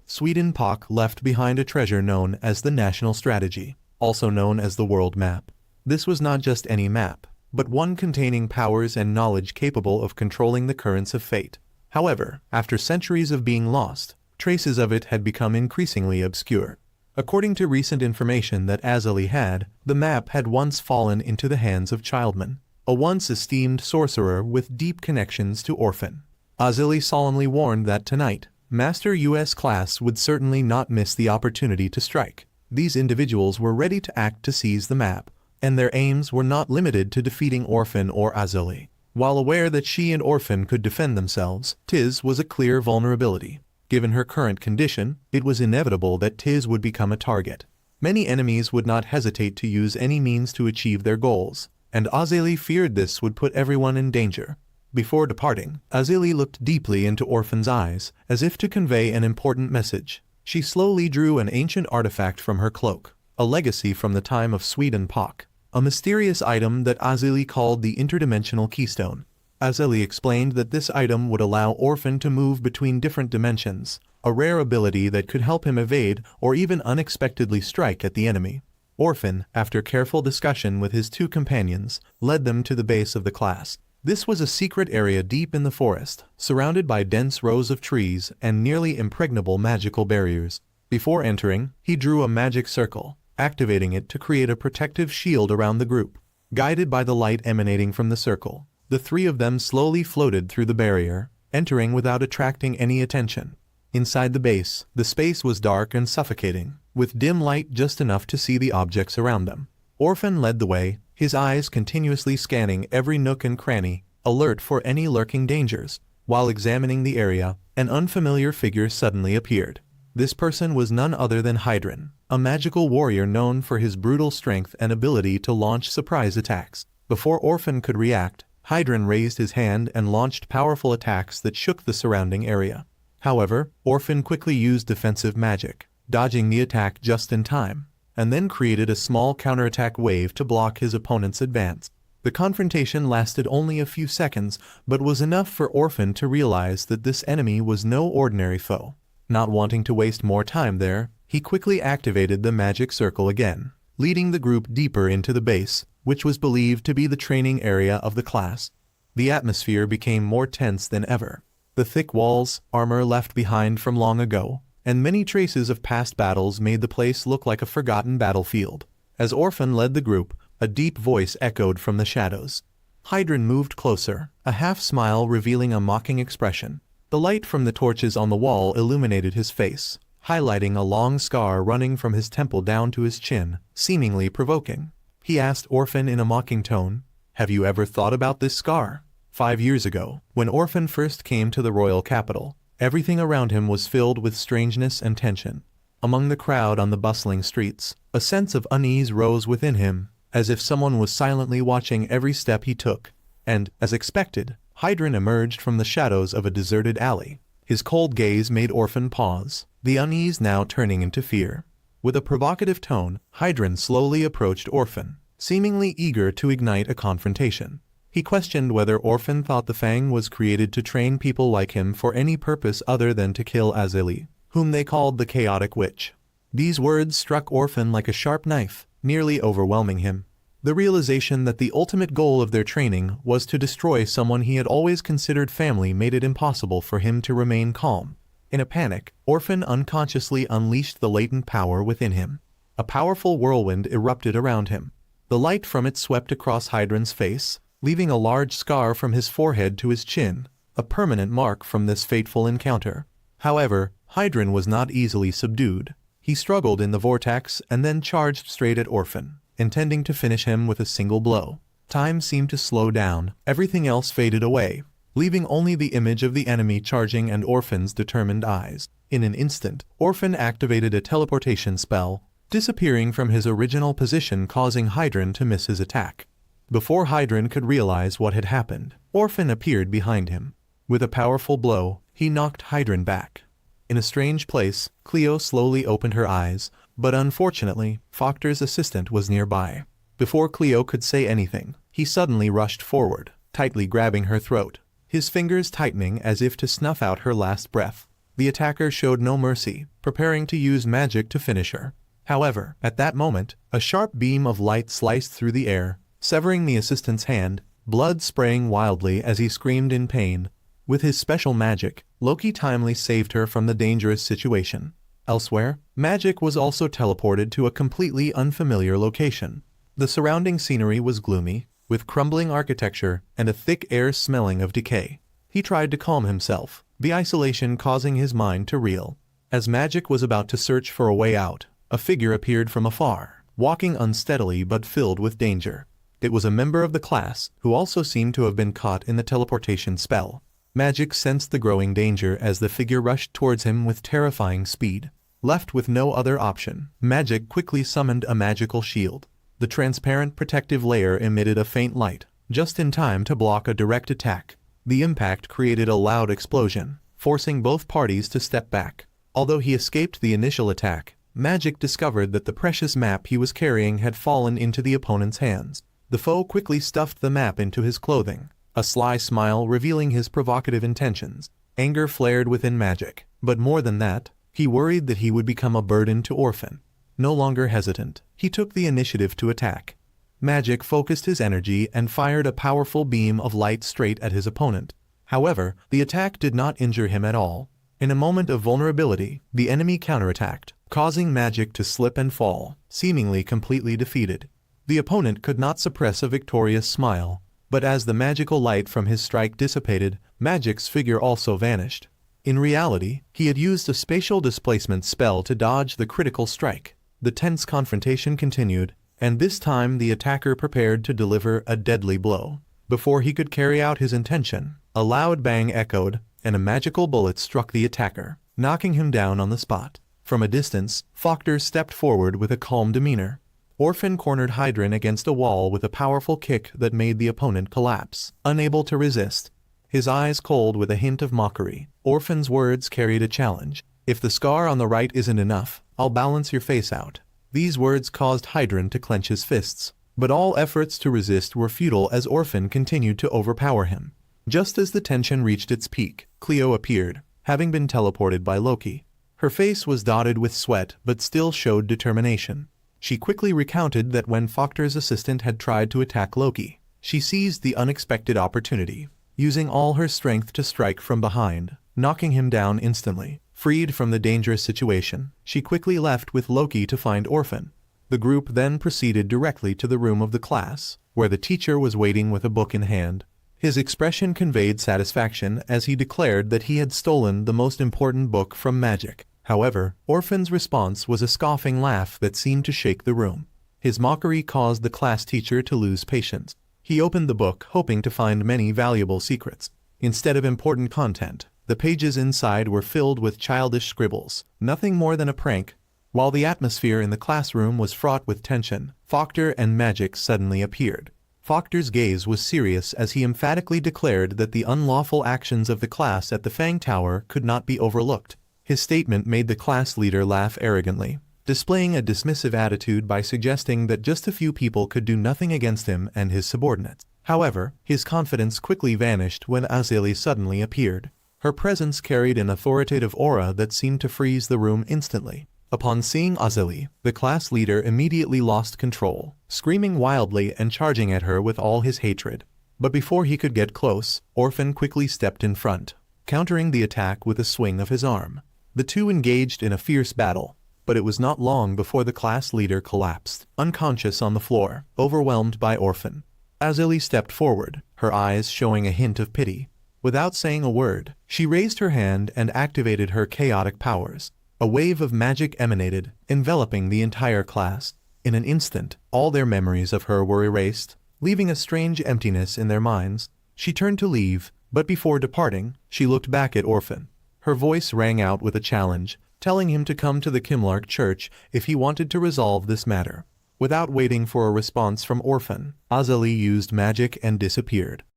[SPEAKER 1] Pak left behind a treasure known as the National Strategy, also known as the World Map. This was not just any map, but one containing powers and knowledge capable of controlling the currents of fate. However, after centuries of being lost, traces of it had become increasingly obscure. According to recent information that Azili had, the map had once fallen into the hands of Childman, a once esteemed sorcerer with deep connections to Orphan. Azili solemnly warned that tonight, Master U.S. Class would certainly not miss the opportunity to strike. These individuals were ready to act to seize the map, and their aims were not limited to defeating Orphan or Azili. While aware that she and Orphan could defend themselves, Tiz was a clear vulnerability. Given her current condition, it was inevitable that Tiz would become a target. Many enemies would not hesitate to use any means to achieve their goals, and Azili feared this would put everyone in danger. Before departing, Azili looked deeply into Orphan's eyes, as if to convey an important message. She slowly drew an ancient artifact from her cloak, a legacy from the time of Pak, a mysterious item that Azili called the interdimensional keystone. Azili explained that this item would allow Orphan to move between different dimensions, a rare ability that could help him evade or even unexpectedly strike at the enemy. Orphan, after careful discussion with his two companions, led them to the base of the class. This was a secret area deep in the forest, surrounded by dense rows of trees and nearly impregnable magical barriers. Before entering, he drew a magic circle, activating it to create a protective shield around the group. Guided by the light emanating from the circle, the three of them slowly floated through the barrier, entering without attracting any attention. Inside the base, the space was dark and suffocating, with dim light just enough to see the objects around them. Orphan led the way, his eyes continuously scanning every nook and cranny, alert for any lurking dangers. While examining the area, an unfamiliar figure suddenly appeared. This person was none other than Hydran, a magical warrior known for his brutal strength and ability to launch surprise attacks. Before Orphan could react, Hydran raised his hand and launched powerful attacks that shook the surrounding area. However, Orphan quickly used defensive magic, dodging the attack just in time, and then created a small counterattack wave to block his opponent's advance. The confrontation lasted only a few seconds, but was enough for Orphan to realize that this enemy was no ordinary foe. Not wanting to waste more time there, he quickly activated the magic circle again, leading the group deeper into the base, which was believed to be the training area of the class. The atmosphere became more tense than ever. The thick walls, armor left behind from long ago, and many traces of past battles made the place look like a forgotten battlefield. As Orphan led the group, a deep voice echoed from the shadows. Hydran moved closer, a half-smile revealing a mocking expression. The light from the torches on the wall illuminated his face, highlighting a long scar running from his temple down to his chin, seemingly provoking. He asked Orphan in a mocking tone, "Have you ever thought about this scar?" 5 years ago, when Orphan first came to the royal capital, everything around him was filled with strangeness and tension. Among the crowd on the bustling streets, a sense of unease rose within him, as if someone was silently watching every step he took. And, as expected, Hydran emerged from the shadows of a deserted alley. His cold gaze made Orphan pause. the unease now turning into fear. With a provocative tone, Hydron slowly approached Orphan, seemingly eager to ignite a confrontation. He questioned whether Orphan thought the Fang was created to train people like him for any purpose other than to kill Azili, whom they called the Chaotic Witch. These words struck Orphan like a sharp knife, nearly overwhelming him. The realization that the ultimate goal of their training was to destroy someone he had always considered family made it impossible for him to remain calm. In a panic, Orphan unconsciously unleashed the latent power within him. A powerful whirlwind erupted around him. The light from it swept across Hydron's face, leaving a large scar from his forehead to his chin, a permanent mark from this fateful encounter. However, Hydron was not easily subdued. He struggled in the vortex and then charged straight at Orphan, intending to finish him with a single blow. Time seemed to slow down, everything else faded away, leaving only the image of the enemy charging and Orphan's determined eyes. In an instant, Orphan activated a teleportation spell, disappearing from his original position, causing Hydron to miss his attack. Before Hydron could realize what had happened, Orphan appeared behind him. With a powerful blow, he knocked Hydron back. In a strange place, Cleo slowly opened her eyes, but unfortunately, Fokter's assistant was nearby. Before Cleo could say anything, he suddenly rushed forward, tightly grabbing her throat, his fingers tightening as if to snuff out her last breath. The attacker showed no mercy, preparing to use magic to finish her. However, at that moment, a sharp beam of light sliced through the air, severing the assistant's hand, blood spraying wildly as he screamed in pain. With his special magic, Loki timely saved her from the dangerous situation. Elsewhere, magic was also teleported to a completely unfamiliar location. The surrounding scenery was gloomy, with crumbling architecture and a thick air smelling of decay. He tried to calm himself, the isolation causing his mind to reel. As magic was about to search for a way out, a figure appeared from afar, walking unsteadily but filled with danger. It was a member of the class, who also seemed to have been caught in the teleportation spell. Magic sensed the growing danger as the figure rushed towards him with terrifying speed. Left with no other option, Magic quickly summoned a magical shield. The transparent protective layer emitted a faint light, just in time to block a direct attack. The impact created a loud explosion, forcing both parties to step back. Although he escaped the initial attack, Magic discovered that the precious map he was carrying had fallen into the opponent's hands. The foe quickly stuffed the map into his clothing, a sly smile revealing his provocative intentions. Anger flared within Magic, but more than that, he worried that he would become a burden to Orphan. No longer hesitant, he took the initiative to attack. Magic focused his energy and fired a powerful beam of light straight at his opponent. However, the attack did not injure him at all. In a moment of vulnerability, the enemy counterattacked, causing Magic to slip and fall, seemingly completely defeated. The opponent could not suppress a victorious smile, but as the magical light from his strike dissipated, Magic's figure also vanished. In reality, he had used a spatial displacement spell to dodge the critical strike. The tense confrontation continued, and this time the attacker prepared to deliver a deadly blow. Before he could carry out his intention, a loud bang echoed, and a magical bullet struck the attacker, knocking him down on the spot. From a distance, Fokter stepped forward with a calm demeanor. Orphan cornered Hydron against a wall with a powerful kick that made the opponent collapse, unable to resist. His eyes cold with a hint of mockery, Orphan's words carried a challenge. "If the scar on the right isn't enough, I'll balance your face out." These words caused Hydron to clench his fists, but all efforts to resist were futile as Orphan continued to overpower him. Just as the tension reached its peak, Cleo appeared, having been teleported by Loki. Her face was dotted with sweat but still showed determination. She quickly recounted that when Fokter's assistant had tried to attack Loki, she seized the unexpected opportunity, using all her strength to strike from behind, knocking him down instantly. Freed from the dangerous situation, she quickly left with Loki to find Orphan. The group then proceeded directly to the room of the class, where the teacher was waiting with a book in hand. His expression conveyed satisfaction as he declared that he had stolen the most important book from Magic. However, Orphan's response was a scoffing laugh that seemed to shake the room. His mockery caused the class teacher to lose patience. He opened the book hoping to find many valuable secrets. Instead of important content, the pages inside were filled with childish scribbles, nothing more than a prank. While the atmosphere in the classroom was fraught with tension, Fokter and Magic suddenly appeared. Fokter's gaze was serious as he emphatically declared that the unlawful actions of the class at the Fang Tower could not be overlooked. His statement made the class leader laugh arrogantly, displaying a dismissive attitude by suggesting that just a few people could do nothing against him and his subordinates. However, his confidence quickly vanished when Azili suddenly appeared. Her presence carried an authoritative aura that seemed to freeze the room instantly. Upon seeing Azili, the class leader immediately lost control, screaming wildly and charging at her with all his hatred. But before he could get close, Orphan quickly stepped in front, countering the attack with a swing of his arm. The two engaged in a fierce battle, but it was not long before the class leader collapsed, unconscious on the floor, overwhelmed by Orphan. Azili stepped forward, her eyes showing a hint of pity. Without saying a word, she raised her hand and activated her chaotic powers. A wave of magic emanated, enveloping the entire class. In an instant, all their memories of her were erased, leaving a strange emptiness in their minds. She turned to leave, but before departing, she looked back at Orphan. Her voice rang out with a challenge, telling him to come to the Kimlark Church if he wanted to resolve this matter. Without waiting for a response from Orphan, Azili used magic and disappeared.